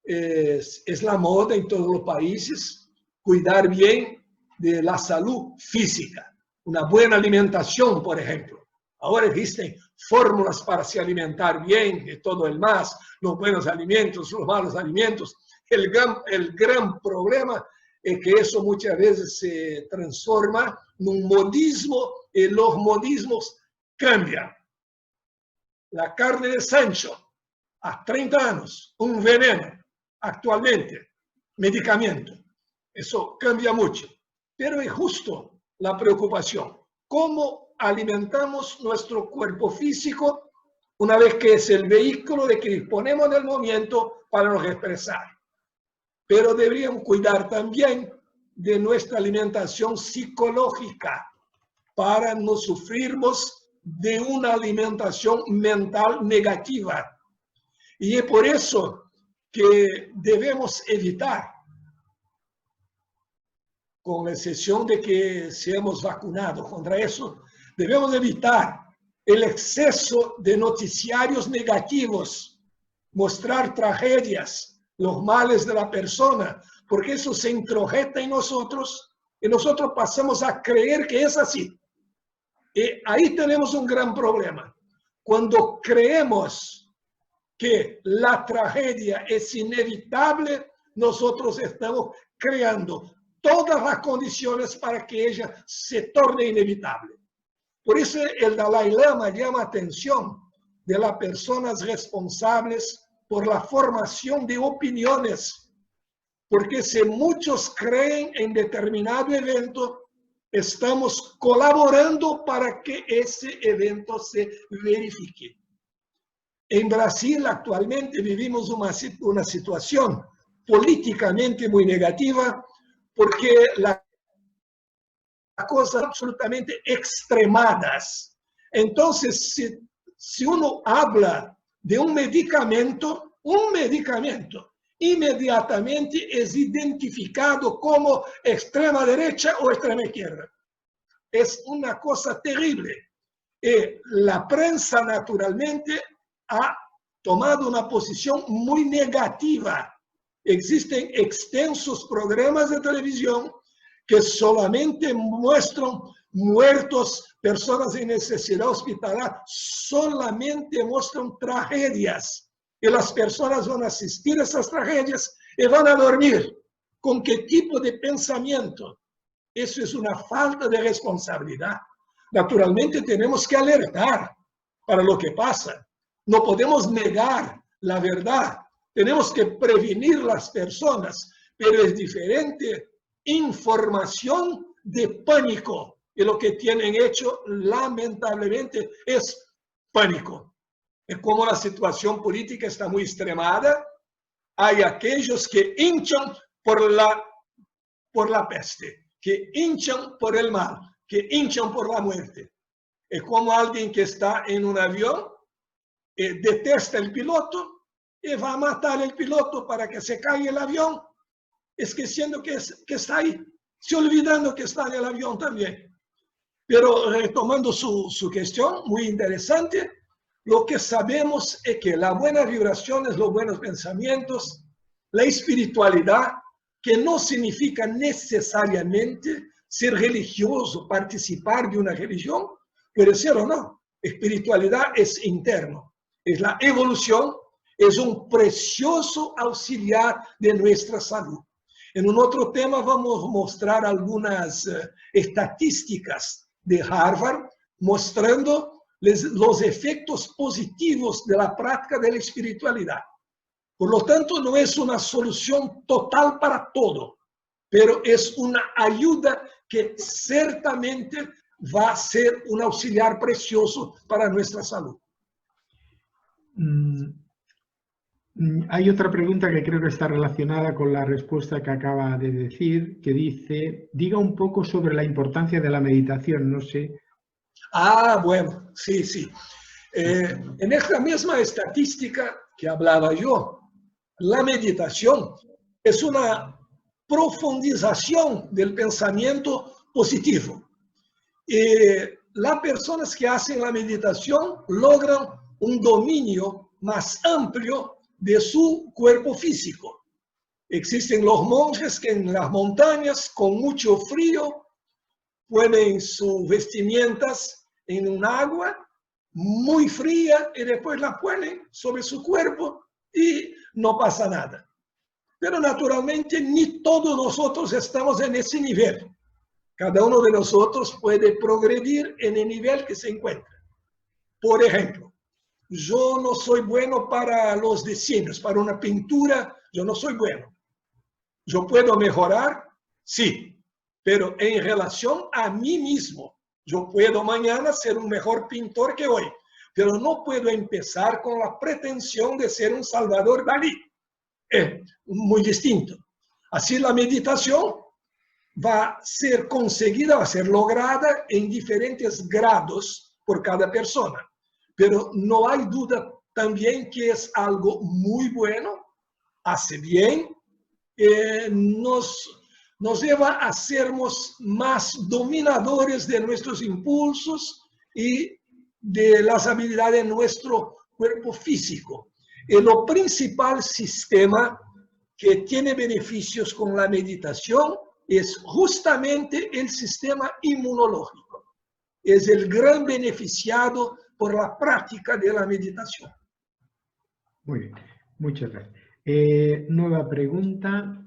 es la moda en todos los países cuidar bien de la salud física. Una buena alimentación, por ejemplo. Ahora existen fórmulas para se alimentar bien y todo el más, los buenos alimentos, los malos alimentos. El gran problema es que eso muchas veces se transforma en un modismo y los modismos cambian. La carne de Sancho, a 30 años, un veneno, actualmente, medicamento. Eso cambia mucho. Pero es justo la preocupación. ¿Cómo alimentamos nuestro cuerpo físico una vez que es el vehículo de que disponemos en el momento para nos expresar? Pero deberíamos cuidar también de nuestra alimentación psicológica para no sufrirmos de una alimentación mental negativa. Y es por eso que debemos evitar, con excepción de que seamos vacunados contra eso, debemos evitar el exceso de noticiarios negativos, mostrar tragedias, los males de la persona, porque eso se introjeta en nosotros y nosotros pasamos a creer que es así. Y ahí tenemos un gran problema. Cuando creemos que la tragedia es inevitable, nosotros estamos creando todas las condiciones para que ella se torne inevitable. Por eso el Dalai Lama llama atención de las personas responsables por la formación de opiniones, porque si muchos creen en determinado evento, estamos colaborando para que ese evento se verifique. En Brasil actualmente vivimos una situación políticamente muy negativa porque las cosas absolutamente extremadas. Entonces, si uno habla de un medicamento inmediatamente es identificado como extrema derecha o extrema izquierda. Es una cosa terrible. La prensa naturalmente ha tomado una posición muy negativa. Existen extensos programas de televisión que solamente muestran muertos, personas en necesidad hospitalaria, solamente muestran tragedias. Y las personas van a asistir a esas tragedias y van a dormir. ¿Con qué tipo de pensamiento? Eso es una falta de responsabilidad. Naturalmente tenemos que alertar para lo que pasa. No podemos negar la verdad. Tenemos que prevenir las personas, pero es diferente información de pánico. Y lo que tienen hecho, lamentablemente, es pánico. Es como la situación política está muy extremada. Hay aquellos que hinchan por la peste, que hinchan por el mal, que hinchan por la muerte. Es como alguien que está en un avión, detesta el piloto y va a matar al piloto para que se caiga el avión, esqueciendo que está ahí, se olvidando que está en el avión también. Pero retomando su cuestión, muy interesante, lo que sabemos es que las buenas vibraciones, los buenos pensamientos, la espiritualidad, que no significa necesariamente ser religioso, participar de una religión, puede ser o no. Espiritualidad es interno, es la evolución, es un precioso auxiliar de nuestra salud. En un otro tema vamos a mostrar algunas estadísticas de Harvard mostrando los efectos positivos de la práctica de la espiritualidad. Por lo tanto, no es una solución total para todo, pero es una ayuda que ciertamente va a ser un auxiliar precioso para nuestra salud. Hay otra pregunta que creo que está relacionada con la respuesta que acaba de decir, que dice, diga un poco sobre la importancia de la meditación, no sé. Ah, bueno, sí, sí. En esta misma estadística que hablaba yo, la meditación es una profundización del pensamiento positivo. las personas que hacen la meditación logran un dominio más amplio de su cuerpo físico. Existen los monjes que en las montañas, con mucho frío, ponen sus vestimentas en un agua muy fría y después la ponen sobre su cuerpo y no pasa nada. Pero naturalmente ni todos nosotros estamos en ese nivel. Cada uno de nosotros puede progredir en el nivel que se encuentra. Por ejemplo, yo no soy bueno para los diseños, para una pintura, yo no soy bueno. ¿Yo puedo mejorar? Sí, pero en relación a mí mismo. Yo puedo mañana ser un mejor pintor que hoy, pero no puedo empezar con la pretensión de ser un Salvador Dalí. Es muy distinto. Así la meditación va a ser conseguida, va a ser lograda en diferentes grados por cada persona. Pero no hay duda también que es algo muy bueno, hace bien, nos lleva a sermos más dominadores de nuestros impulsos y de las habilidades de nuestro cuerpo físico. El principal sistema que tiene beneficios con la meditación es justamente el sistema inmunológico. Es el gran beneficiado por la práctica de la meditación. Muy bien, muchas gracias. Nueva pregunta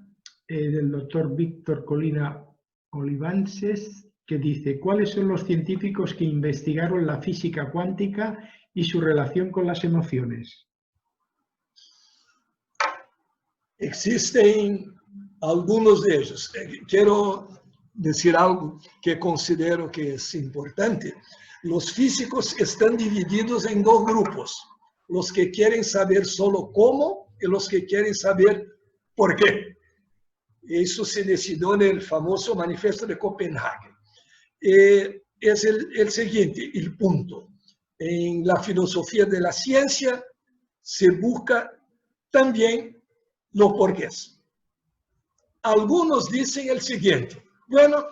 del doctor Víctor Colina Olivances, que dice: ¿cuáles son los científicos que investigaron la física cuántica y su relación con las emociones? Existen algunos de ellos. Quiero decir algo que considero que es importante. Los físicos están divididos en dos grupos: los que quieren saber solo cómo y los que quieren saber por qué. Eso se decidió en el famoso Manifiesto de Copenhague. Es el siguiente, el punto. En la filosofía de la ciencia se busca también los porqués. Algunos dicen el siguiente: bueno,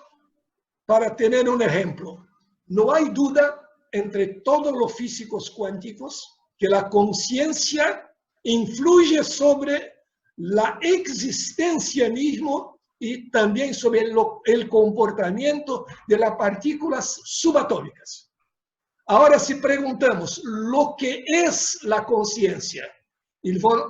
para tener un ejemplo, no hay duda entre todos los físicos cuánticos que la conciencia influye sobre la existencia misma y también sobre el comportamiento de las partículas subatómicas. Ahora, si preguntamos lo que es la conciencia,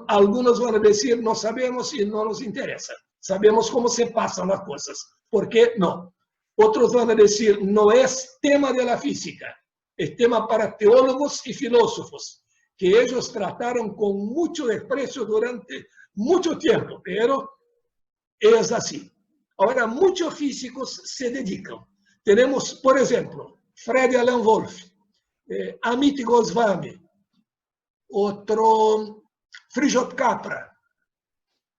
algunos van a decir no sabemos y no nos interesa. Sabemos cómo se pasan las cosas. ¿Por qué? No. Otros van a decir no es tema de la física, es tema para teólogos y filósofos, que ellos trataron con mucho desprecio durante mucho tiempo, pero es así. Ahora, muchos físicos se dedican. Tenemos, por ejemplo, Freddy Alan Wolf, Amit Goswami, otro Fritjof Capra,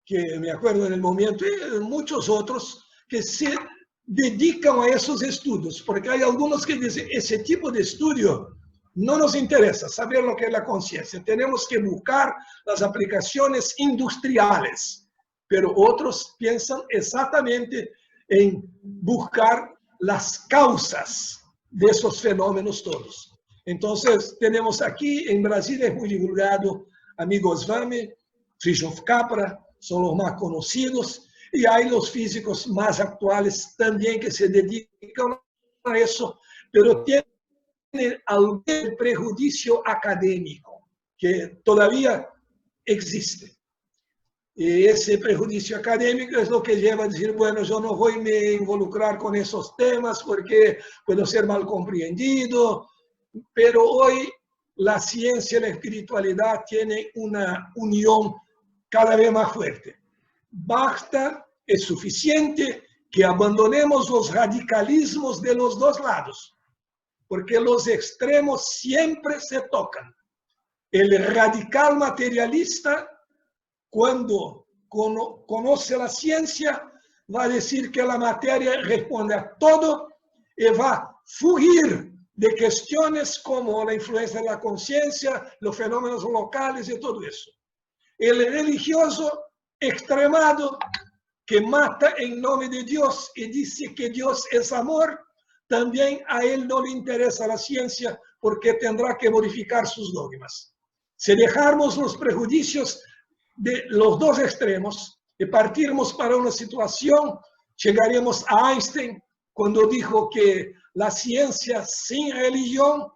que me acuerdo en el momento, y muchos otros que se dedican a esos estudios, porque hay algunos que dicen, ese tipo de estudio no nos interesa saber lo que es la conciencia, tenemos que buscar las aplicaciones industriales, pero otros piensan exactamente en buscar las causas de esos fenómenos todos. Entonces, tenemos aquí, en Brasil es muy divulgado Amit Goswami, Fritjof Capra, son los más conocidos, y hay los físicos más actuales también que se dedican a eso, pero tienen algún prejuicio académico que todavía existe. Y ese prejuicio académico es lo que lleva a decir, bueno, yo no voy a me involucrar con esos temas porque puedo ser mal comprendido, pero hoy la ciencia y la espiritualidad tienen una unión cada vez más fuerte. Basta, es suficiente que abandonemos los radicalismos de los dos lados, porque los extremos siempre se tocan. El radical materialista, cuando conoce la ciencia, va a decir que la materia responde a todo y va a fugir de cuestiones como la influencia de la conciencia, los fenómenos locales y todo eso. El religioso extremado que mata en nombre de Dios y dice que Dios es amor, también a él no le interesa la ciencia porque tendrá que modificar sus dogmas. Si dejáramos los prejuicios de los dos extremos y partirmos para una situación, llegaremos a Einstein cuando dijo que la ciencia sin religión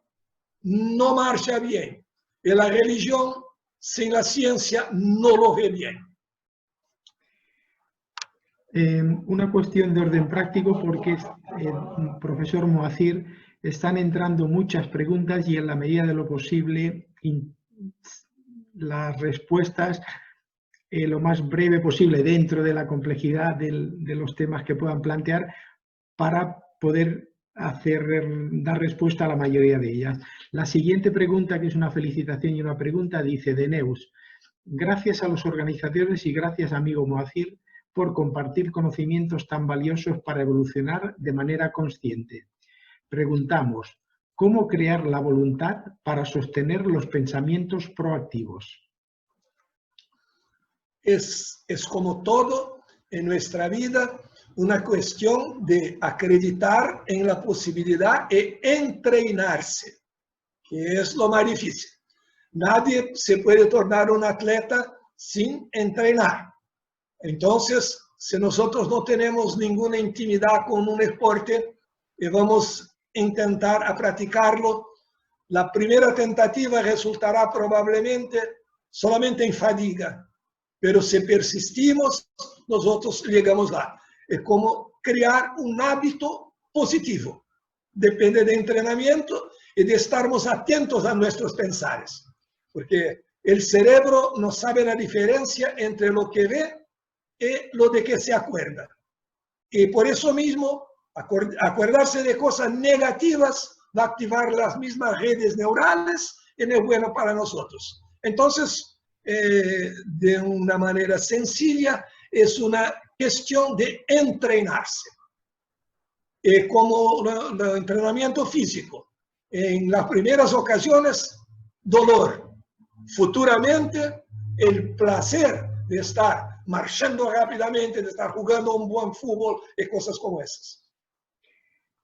no marcha bien y la religión sin la ciencia no lo ve bien. Una cuestión de orden práctico porque, profesor Moacir, están entrando muchas preguntas y en la medida de lo posible las respuestas lo más breve posible dentro de la complejidad de los temas que puedan plantear para poder dar respuesta a la mayoría de ellas. La siguiente pregunta, que es una felicitación y una pregunta, dice de Neus: gracias a los organizadores y gracias, amigo Moacir, por compartir conocimientos tan valiosos para evolucionar de manera consciente. Preguntamos, ¿cómo crear la voluntad para sostener los pensamientos proactivos? Es como todo en nuestra vida una cuestión de acreditar en la posibilidad e entrenarse, que es lo más difícil. Nadie se puede tornar un atleta sin entrenar. Entonces, si nosotros no tenemos ninguna intimidad con un deporte y vamos a intentar a practicarlo, la primera tentativa resultará probablemente solamente en fatiga, pero si persistimos, nosotros llegamos lá. Es como crear un hábito positivo. Depende de entrenamiento y de estarmos atentos a nuestros pensares, porque el cerebro no sabe la diferencia entre lo que ve y lo de que se acuerda. Y por eso mismo, acordarse de cosas negativas va a activar las mismas redes neurales y no es bueno para nosotros. Entonces, de una manera sencilla, es una cuestión de entrenarse. Como el entrenamiento físico, en las primeras ocasiones, dolor. Futuramente, el placer de estar marchando rápidamente, de estar jugando un buen fútbol y cosas como esas.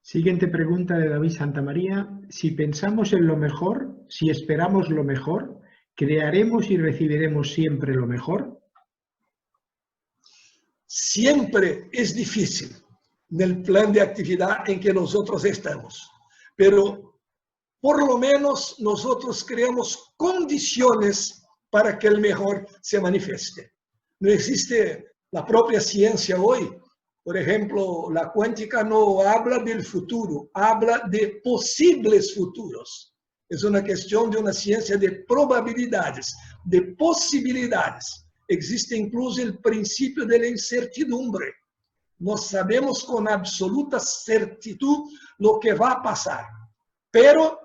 Siguiente pregunta de David Santamaría. Si pensamos en lo mejor, si esperamos lo mejor, ¿crearemos y recibiremos siempre lo mejor? Siempre es difícil en el plan de actividad en que nosotros estamos, pero por lo menos nosotros creamos condiciones para que el mejor se manifieste. No existe la propia ciencia hoy. Por ejemplo, la cuántica no habla del futuro, habla de posibles futuros. Es una cuestión de una ciencia de probabilidades, de posibilidades. Existe incluso el principio de la incertidumbre. No sabemos con absoluta certitud lo que va a pasar, pero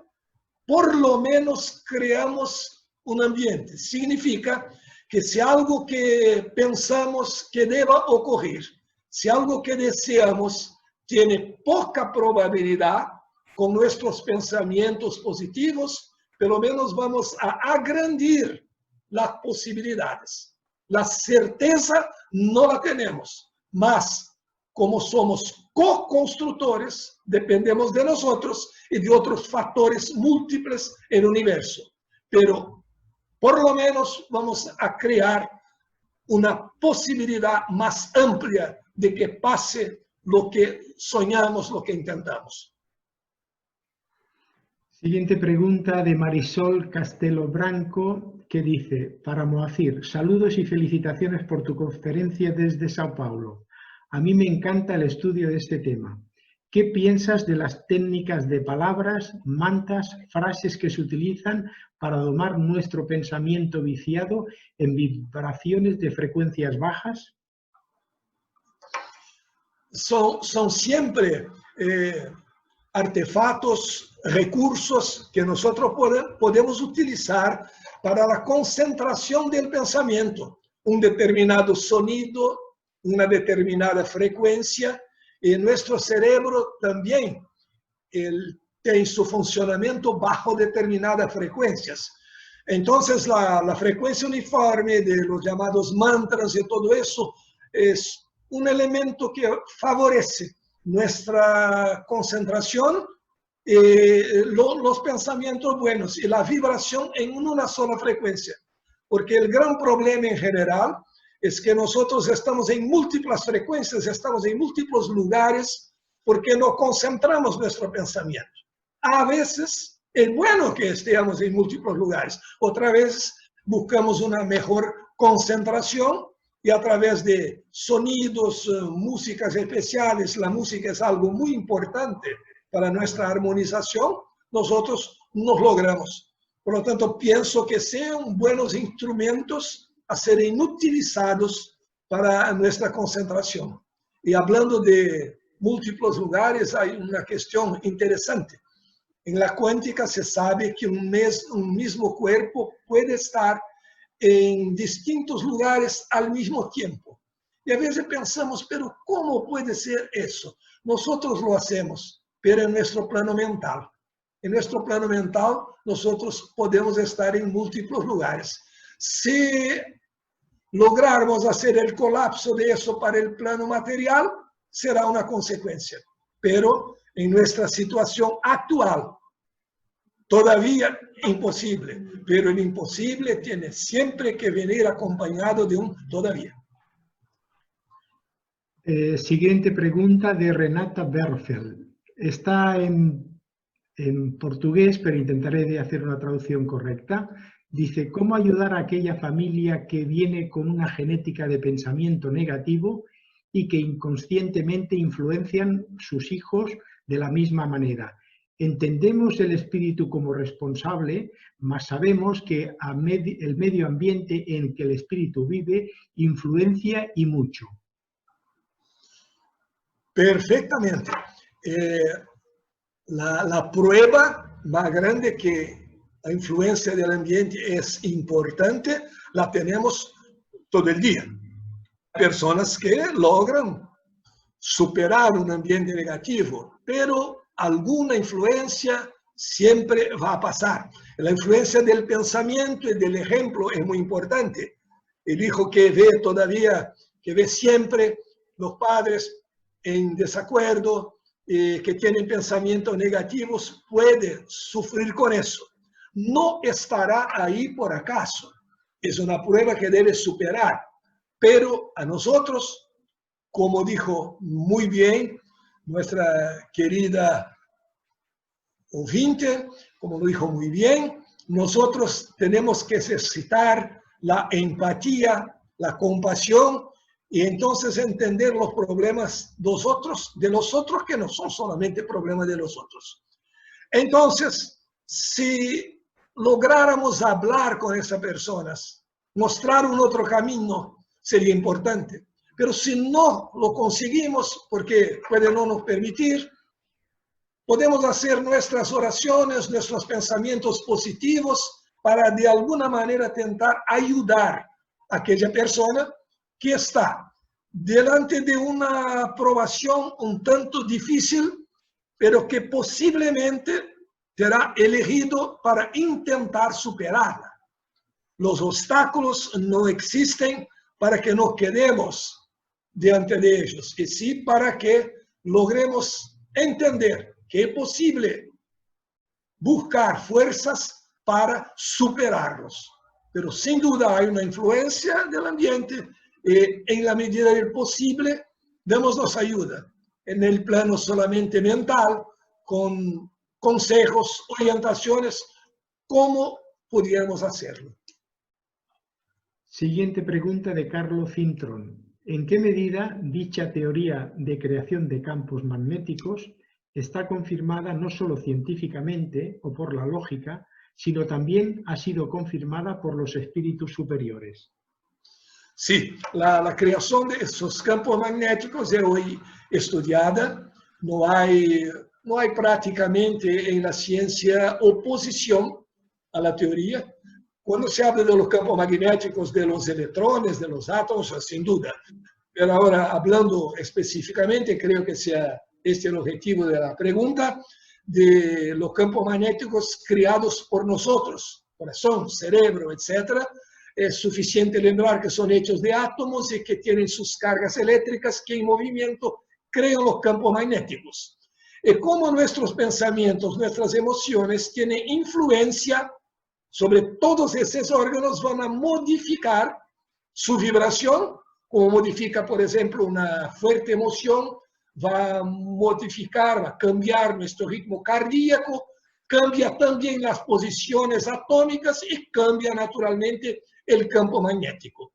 por lo menos creamos un ambiente. Significa que si algo que pensamos que deba ocurrir, si algo que deseamos tiene poca probabilidad, con nuestros pensamientos positivos, pelo menos vamos a agrandir las posibilidades. La certeza no la tenemos, mas como somos co-constructores, dependemos de nosotros y de otros factores múltiples en el universo. Pero por lo menos vamos a crear una posibilidad más amplia de que pase lo que soñamos, lo que intentamos. Siguiente pregunta de Marisol Castelo Branco, que dice: para Moacir, saludos y felicitaciones por tu conferencia desde Sao Paulo. A mí me encanta el estudio de este tema. ¿Qué piensas de las técnicas de palabras, mantas, frases que se utilizan para domar nuestro pensamiento viciado en vibraciones de frecuencias bajas? Son siempre artefactos, recursos que nosotros podemos utilizar para la concentración del pensamiento. Un determinado sonido, una determinada frecuencia, y nuestro cerebro también tiene su funcionamiento bajo determinadas frecuencias. Entonces, la frecuencia uniforme de los llamados mantras y todo eso es un elemento que favorece nuestra concentración, los pensamientos buenos y la vibración en una sola frecuencia. Porque el gran problema en general es que nosotros estamos en múltiples frecuencias, estamos en múltiples lugares, porque no concentramos nuestro pensamiento. A veces es bueno que estemos en múltiples lugares, otras veces buscamos una mejor concentración y a través de sonidos, músicas especiales, la música es algo muy importante para nuestra armonización, nosotros nos logramos. Por lo tanto, pienso que sean buenos instrumentos a ser utilizados para nuestra concentración. Y hablando de múltiples lugares, hay una cuestión interesante. En la cuántica se sabe que un mismo cuerpo puede estar en distintos lugares al mismo tiempo. Y a veces pensamos, pero ¿cómo puede ser eso? Nosotros lo hacemos, pero en nuestro plano mental. En nuestro plano mental, nosotros podemos estar en múltiples lugares. Si lograrmos hacer el colapso de eso para el plano material, será una consecuencia. Pero en nuestra situación actual, todavía imposible. Pero el imposible tiene siempre que venir acompañado de un todavía. Siguiente pregunta de Renata Berfeld. Está en portugués, pero intentaré de hacer una traducción correcta. Dice, ¿cómo ayudar a aquella familia que viene con una genética de pensamiento negativo y que inconscientemente influencian sus hijos de la misma manera? Entendemos el espíritu como responsable, mas sabemos que el medio ambiente en que el espíritu vive influencia y mucho. Perfectamente. La prueba más grande que la influencia del ambiente es importante, la tenemos todo el día. Personas que logran superar un ambiente negativo, pero alguna influencia siempre va a pasar. La influencia del pensamiento y del ejemplo es muy importante. El hijo que ve todavía, que ve siempre los padres en desacuerdo, que tienen pensamientos negativos, puede sufrir con eso. No estará ahí por acaso. Es una prueba que debe superar. Pero a nosotros, como dijo muy bien nuestra querida ouvinte, como lo dijo muy bien, nosotros tenemos que ejercitar la empatía, la compasión, y entonces entender los problemas de los otros, que no son solamente problemas de los otros. Entonces, si lográramos hablar con esas personas, mostrar un otro camino, sería importante. Pero si no lo conseguimos, porque puede no nos permitir, podemos hacer nuestras oraciones, nuestros pensamientos positivos para de alguna manera tentar ayudar a aquella persona que está delante de una probación un tanto difícil, pero que posiblemente será elegido para intentar superarla. Los obstáculos no existen para que nos quedemos delante de ellos, y sí para que logremos entender que es posible buscar fuerzas para superarlos. Pero sin duda hay una influencia del ambiente y en la medida del posible démosnos ayuda en el plano solamente mental, con consejos, orientaciones, cómo pudiéramos hacerlo. Siguiente pregunta de Carlos Cintron. ¿En qué medida dicha teoría de creación de campos magnéticos está confirmada no solo científicamente o por la lógica, sino también ha sido confirmada por los espíritus superiores? Sí, la creación de esos campos magnéticos es hoy estudiada. No hay prácticamente en la ciencia oposición a la teoría. Cuando se habla de los campos magnéticos de los electrones, de los átomos, sin duda. Pero ahora, hablando específicamente, creo que sea este el objetivo de la pregunta, de los campos magnéticos creados por nosotros, corazón, cerebro, etc. Es suficiente lembrar que son hechos de átomos y que tienen sus cargas eléctricas que en movimiento crean los campos magnéticos. Y cómo nuestros pensamientos, nuestras emociones tienen influencia sobre todos esos órganos, van a modificar su vibración, como modifica, por ejemplo, una fuerte emoción, va a modificar, va a cambiar nuestro ritmo cardíaco, cambia también las posiciones atómicas y cambia naturalmente el campo magnético.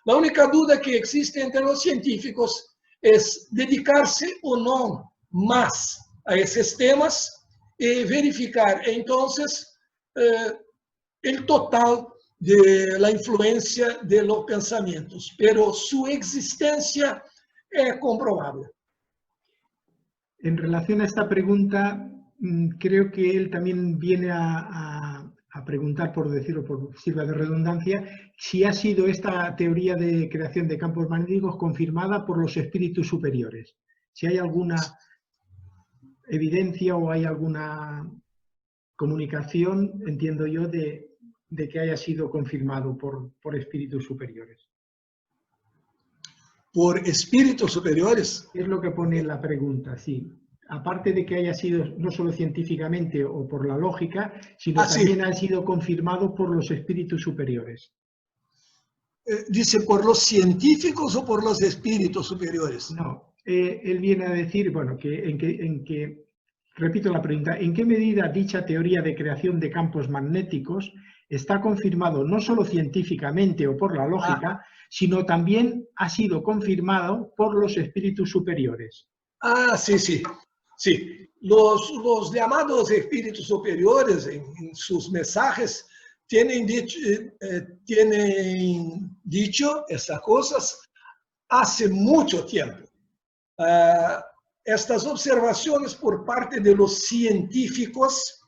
La única duda que existe entre los científicos es dedicarse o no más a esos temas y verificar entonces el total de la influencia de los pensamientos, pero su existencia es comprobable. En relación a esta pregunta, creo que él también viene a preguntar, por decirlo, por sirva de redundancia, si ha sido esta teoría de creación de campos magnéticos confirmada por los espíritus superiores. Si hay alguna evidencia o hay alguna comunicación, entiendo yo, de que haya sido confirmado por espíritus superiores. ¿Por espíritus superiores? Es lo que pone en la pregunta, sí. Aparte de que haya sido no solo científicamente o por la lógica, sino también ha sido confirmado por los espíritus superiores. ¿Dice por los científicos o por los espíritus superiores? No, él viene a decir, bueno, repito la pregunta, ¿en qué medida dicha teoría de creación de campos magnéticos está confirmado no solo científicamente o por la lógica, sino también ha sido confirmado por los espíritus superiores? Sí, sí. Sí, los llamados espíritus superiores en sus mensajes tienen dicho esas cosas hace mucho tiempo. Estas observaciones por parte de los científicos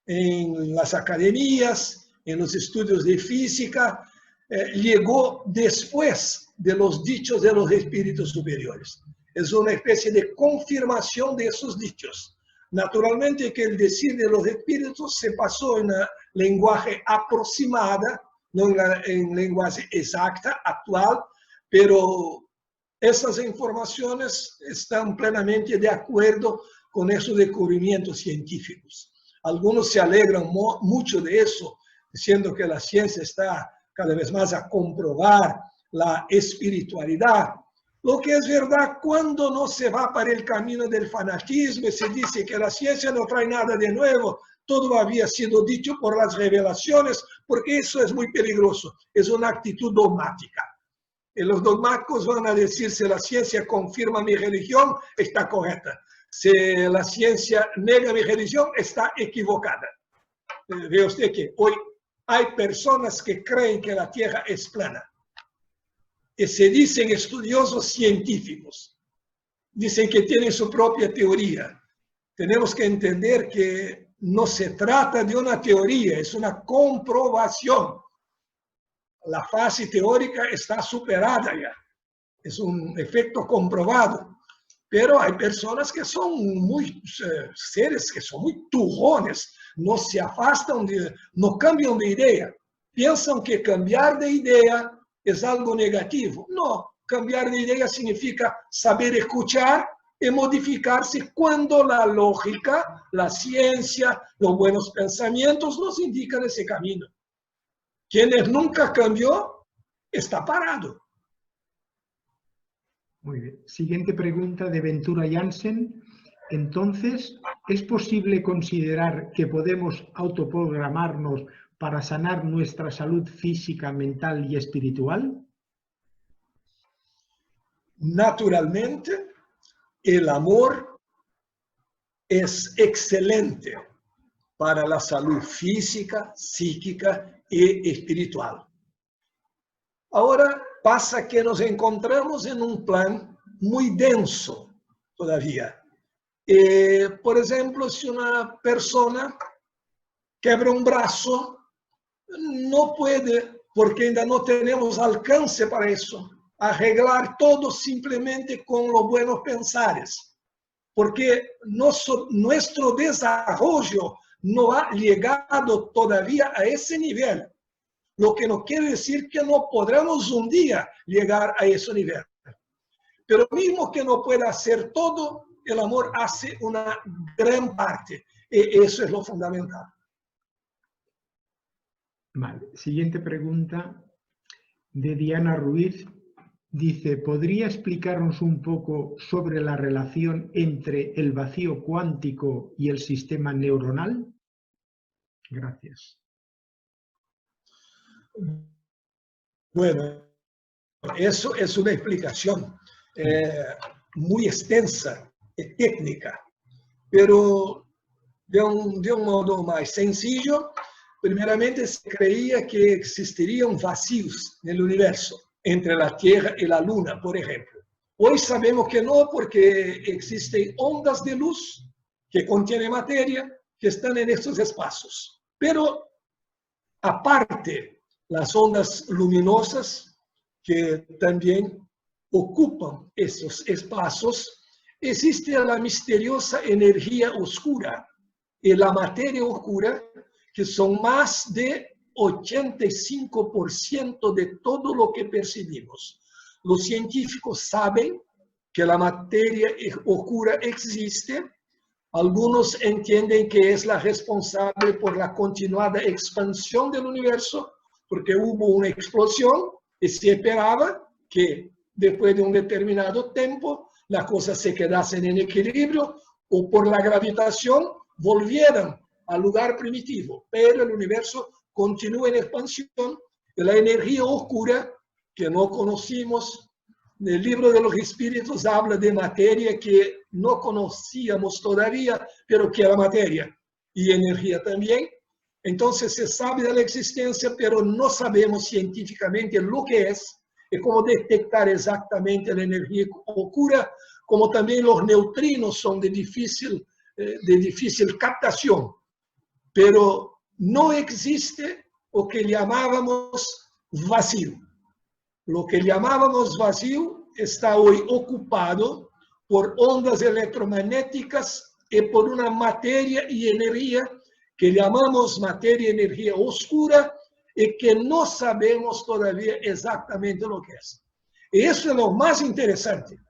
en las academias, en los estudios de física, llegó después de los dichos de los espíritus superiores. Es una especie de confirmación de esos dichos. Naturalmente que el decir de los espíritus se pasó en lenguaje aproximada, no en lenguaje exacta, actual, pero esas informaciones están plenamente de acuerdo con esos descubrimientos científicos. Algunos se alegran mucho de eso, diciendo que la ciencia está cada vez más a comprobar la espiritualidad. Lo que es verdad cuando no se va para el camino del fanatismo y se dice que la ciencia no trae nada de nuevo, todo había sido dicho por las revelaciones, porque eso es muy peligroso, es una actitud dogmática. Y los dogmáticos van a decir, si la ciencia confirma mi religión, está correcta. Si la ciencia nega mi religión, está equivocada. Ve usted que hoy hay personas que creen que la Tierra es plana. Y se dicen estudiosos científicos. Dicen que tienen su propia teoría. Tenemos que entender que no se trata de una teoría, es una comprobación. La fase teórica está superada ya. Es un efecto comprobado. Pero hay personas que son muy seres que son muy turrones, no se afastan, no cambian de idea. Piensan que cambiar de idea es algo negativo. No, cambiar de idea significa saber escuchar y modificarse cuando la lógica, la ciencia, los buenos pensamientos nos indican ese camino. Quienes nunca cambió, está parado. Muy bien. Siguiente pregunta de Ventura Jansen. Entonces, ¿es posible considerar que podemos autoprogramarnos para sanar nuestra salud física, mental y espiritual? Naturalmente, el amor es excelente para la salud física, psíquica y espiritual. Ahora pasa que nos encontramos en un plan muy denso todavía. Por ejemplo, si una persona quebra un brazo, no puede, porque ainda no tenemos alcance para eso, arreglar todo simplemente con los buenos pensares, porque nuestro desarrollo no ha llegado todavía a ese nivel, lo que no quiere decir que no podremos un día llegar a ese nivel. Pero mismo que no pueda hacer todo, el amor hace una gran parte. Y eso es lo fundamental. Vale. Siguiente pregunta de Diana Ruiz. Dice, ¿podría explicarnos un poco sobre la relación entre el vacío cuántico y el sistema neuronal? Gracias. Bueno, eso es una explicación muy extensa y técnica, pero de un modo más sencillo, primeramente se creía que existirían vacíos en el universo, entre la Tierra y la Luna, por ejemplo. Hoy sabemos que no, porque existen ondas de luz que contienen materia que están en estos espacios. Pero aparte, las ondas luminosas que también ocupan esos espacios, existe la misteriosa energía oscura y la materia oscura, que son más de 85% de todo lo que percibimos. Los científicos saben que la materia oscura existe. Algunos entienden que es la responsable por la continuada expansión del universo, porque hubo una explosión y se esperaba que después de un determinado tiempo las cosas se quedasen en equilibrio o por la gravitación volvieran al lugar primitivo, pero el universo continúa en expansión y la energía oscura que no conocimos, en el libro de los espíritus habla de materia que no conocíamos todavía, pero que era materia y energía también. Entonces se sabe de la existencia, pero no sabemos científicamente lo que es y cómo detectar exactamente la energía oscura, como también los neutrinos son de difícil captación. Pero no existe lo que llamábamos vacío. Lo que llamábamos vacío está hoy ocupado por ondas electromagnéticas y por una materia y energía que llamamos materia y energía oscura y que no sabemos todavía exactamente lo que es. Y eso es lo más interesante.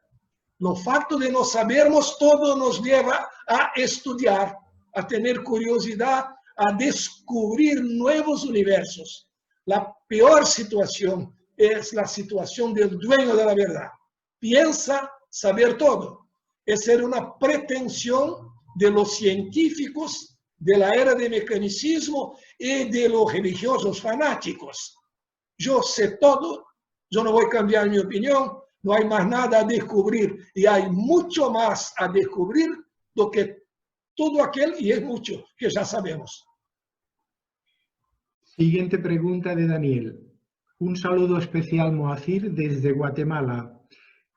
Lo facto de no sabermos todo nos lleva a estudiar, a tener curiosidad, a descubrir nuevos universos. La peor situación es la situación del dueño de la verdad. Piensa saber todo. Es ser una pretensión de los científicos de la era del mecanicismo y de los religiosos fanáticos. Yo sé todo, yo no voy a cambiar mi opinión, no hay más nada a descubrir y hay mucho más a descubrir do que todo aquel, y es mucho, que ya sabemos. Siguiente pregunta de Daniel. Un saludo especial, Moacir, desde Guatemala.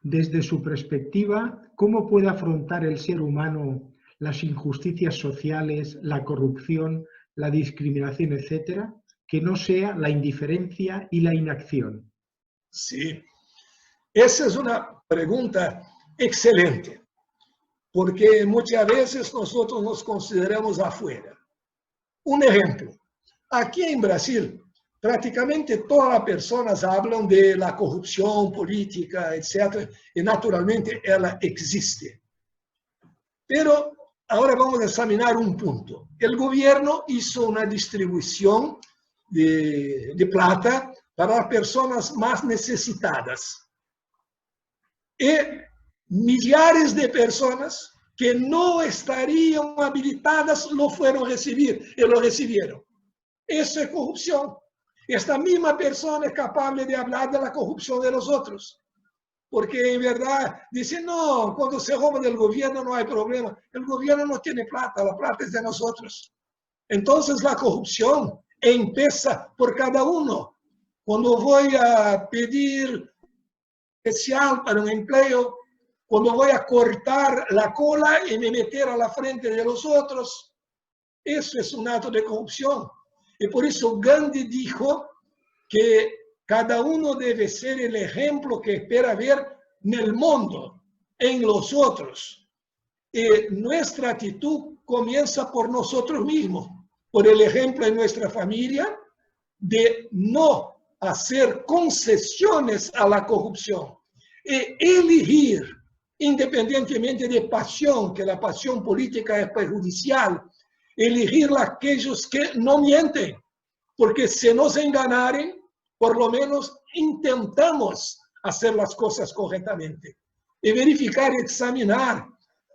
Desde su perspectiva, ¿cómo puede afrontar el ser humano las injusticias sociales, la corrupción, la discriminación, etcétera, que no sea la indiferencia y la inacción? Sí, esa es una pregunta excelente, porque muchas veces nosotros nos consideramos afuera. Un ejemplo, aquí en Brasil, prácticamente todas las personas hablan de la corrupción política, etc. Y naturalmente ella existe. Pero ahora vamos a examinar un punto. El gobierno hizo una distribución de plata para las personas más necesitadas. Y millares de personas que no estarían habilitadas lo fueron a recibir y lo recibieron. Eso es corrupción. Esta misma persona es capaz de hablar de la corrupción de los otros. Porque en verdad dicen, no, cuando se roba del gobierno no hay problema. El gobierno no tiene plata, la plata es de nosotros. Entonces la corrupción empieza por cada uno. Cuando voy a pedir especial para un empleo, cuando voy a cortar la cola y me meter a la frente de los otros, eso es un acto de corrupción. Y por eso Gandhi dijo que cada uno debe ser el ejemplo que espera ver en el mundo, en los otros. Y nuestra actitud comienza por nosotros mismos, por el ejemplo en nuestra familia, de no hacer concesiones a la corrupción. elegir, independientemente de pasión, que la pasión política es perjudicial, elegir aquellos que no mienten, porque si nos enganaren, por lo menos intentamos hacer las cosas correctamente. Y verificar y examinar,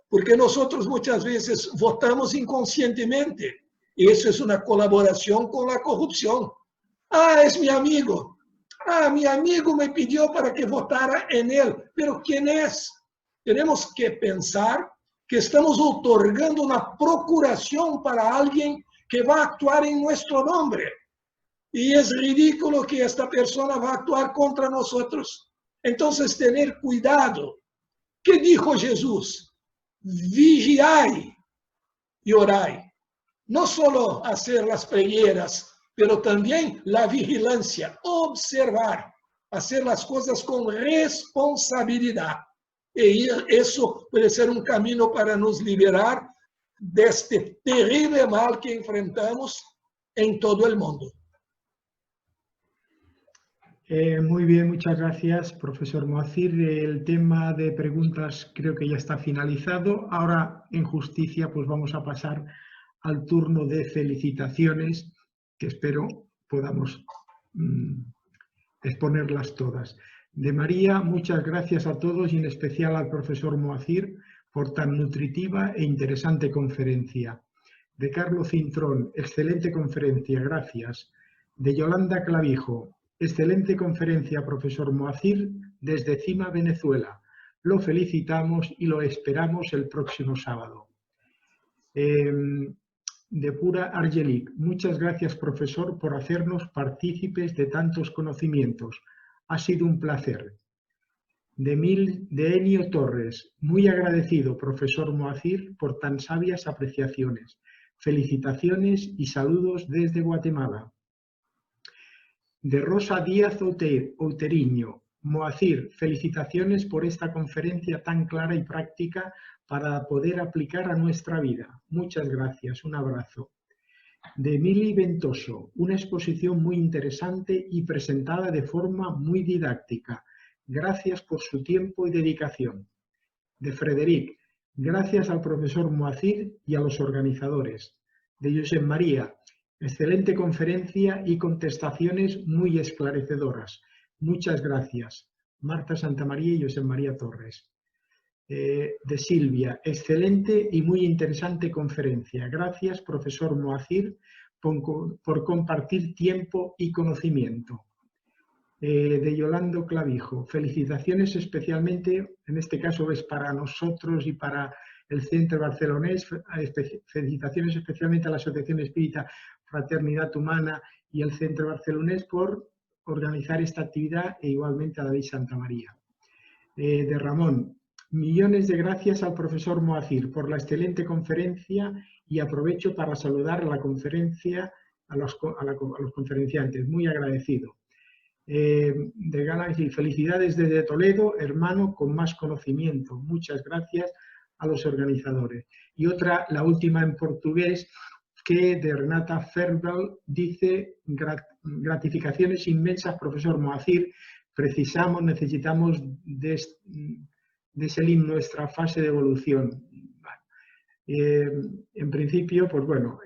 porque nosotros muchas veces votamos inconscientemente, y eso es una colaboración con la corrupción. Ah, es mi amigo. Ah, mi amigo me pidió para que votara en él, pero ¿quién es? Tenemos que pensar que estamos otorgando una procuración para alguien que va a actuar en nuestro nombre. Y es ridículo que esta persona va a actuar contra nosotros. Entonces, tener cuidado. ¿Qué dijo Jesús? Vigiai y orai. No solo hacer las pregueras, pero también la vigilancia, observar, hacer las cosas con responsabilidad. Y eso puede ser un camino para nos liberar de este terrible mal que enfrentamos en todo el mundo. Muy bien, muchas gracias, profesor Moacir. El tema de preguntas creo que ya está finalizado. Ahora, en justicia, pues vamos a pasar al turno de felicitaciones, que espero podamos exponerlas todas. De María, muchas gracias a todos y en especial al profesor Moacir por tan nutritiva e interesante conferencia. De Carlos Cintrón, excelente conferencia, gracias. De Yolanda Clavijo, excelente conferencia, profesor Moacir, desde Cima, Venezuela. Lo felicitamos y lo esperamos el próximo sábado. De Pura Argelik, muchas gracias, profesor, por hacernos partícipes de tantos conocimientos. Ha sido un placer. De Enio Torres, muy agradecido, profesor Moacir, por tan sabias apreciaciones. Felicitaciones y saludos desde Guatemala. De Rosa Díaz Outeriño, Moacir, felicitaciones por esta conferencia tan clara y práctica para poder aplicar a nuestra vida. Muchas gracias, un abrazo. De Mili Ventoso, una exposición muy interesante y presentada de forma muy didáctica. Gracias por su tiempo y dedicación. De Frederic, gracias al profesor Moacir y a los organizadores. De Josep María, excelente conferencia y contestaciones muy esclarecedoras. Muchas gracias. Marta Santamaría y Josep María Torres. De Silvia, excelente y muy interesante conferencia. Gracias, profesor Moacir, por compartir tiempo y conocimiento. De Yolando Clavijo, felicitaciones especialmente, en este caso es para nosotros y para el Centro Barcelonés, felicitaciones especialmente a la Asociación Espírita Fraternidad Humana y el Centro Barcelonés por organizar esta actividad e igualmente a David Santamaría. De Ramón, millones de gracias al profesor Moacir por la excelente conferencia y aprovecho para saludar a la conferencia, a los conferenciantes, muy agradecido. De Galaxy, felicidades desde Toledo, hermano con más conocimiento. Muchas gracias a los organizadores. Y otra, la última en portugués, que de Renata Ferbel dice: gratificaciones inmensas, profesor Moacir, necesitamos de salir nuestra fase de evolución. En principio, pues bueno,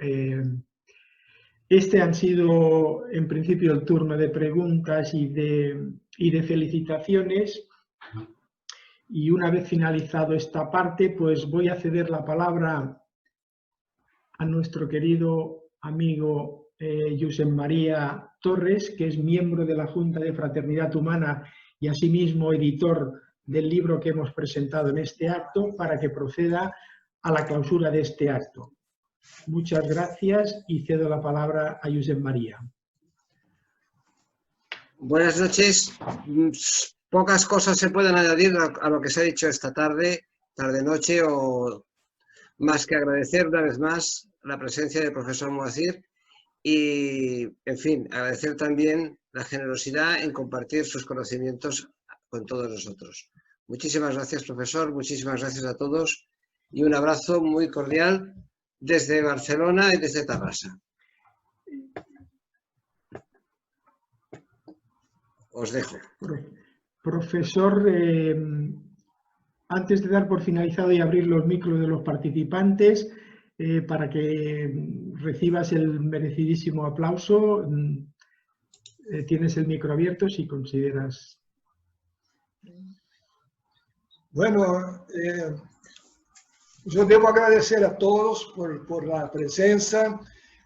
este han sido en principio el turno de preguntas y de felicitaciones. Y una vez finalizado esta parte, pues voy a ceder la palabra a nuestro querido amigo Josep María Torres, que es miembro de la Junta de Fraternidad Humana y asimismo editor del libro que hemos presentado en este acto, para que proceda a la clausura de este acto. Muchas gracias y cedo la palabra a Josep María. Buenas noches. Pocas cosas se pueden añadir a lo que se ha dicho esta tarde-noche, o más que agradecer una vez más la presencia del profesor Moacir y, en fin, agradecer también la generosidad en compartir sus conocimientos con todos nosotros. Muchísimas gracias, profesor, muchísimas gracias a todos y un abrazo muy cordial desde Barcelona y desde Tarrasa. Os dejo. Profesor, antes de dar por finalizado y abrir los micros de los participantes, para que recibas el merecidísimo aplauso, tienes el micro abierto si consideras. Bueno, yo debo agradecer a todos por la presencia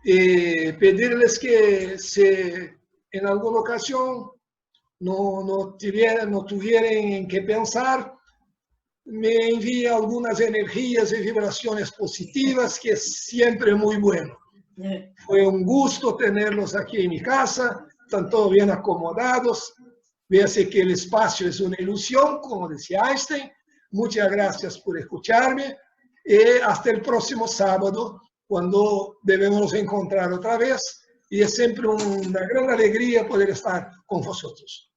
y pedirles que si en alguna ocasión no tuvieran que pensar, me envíe algunas energías y vibraciones positivas, que es siempre muy bueno. Fue un gusto tenerlos aquí en mi casa, están todos bien acomodados. Véase que el espacio es una ilusión, como decía Einstein. Muchas gracias por escucharme y hasta el próximo sábado, cuando debemos encontrar otra vez. Y es siempre una gran alegría poder estar con vosotros.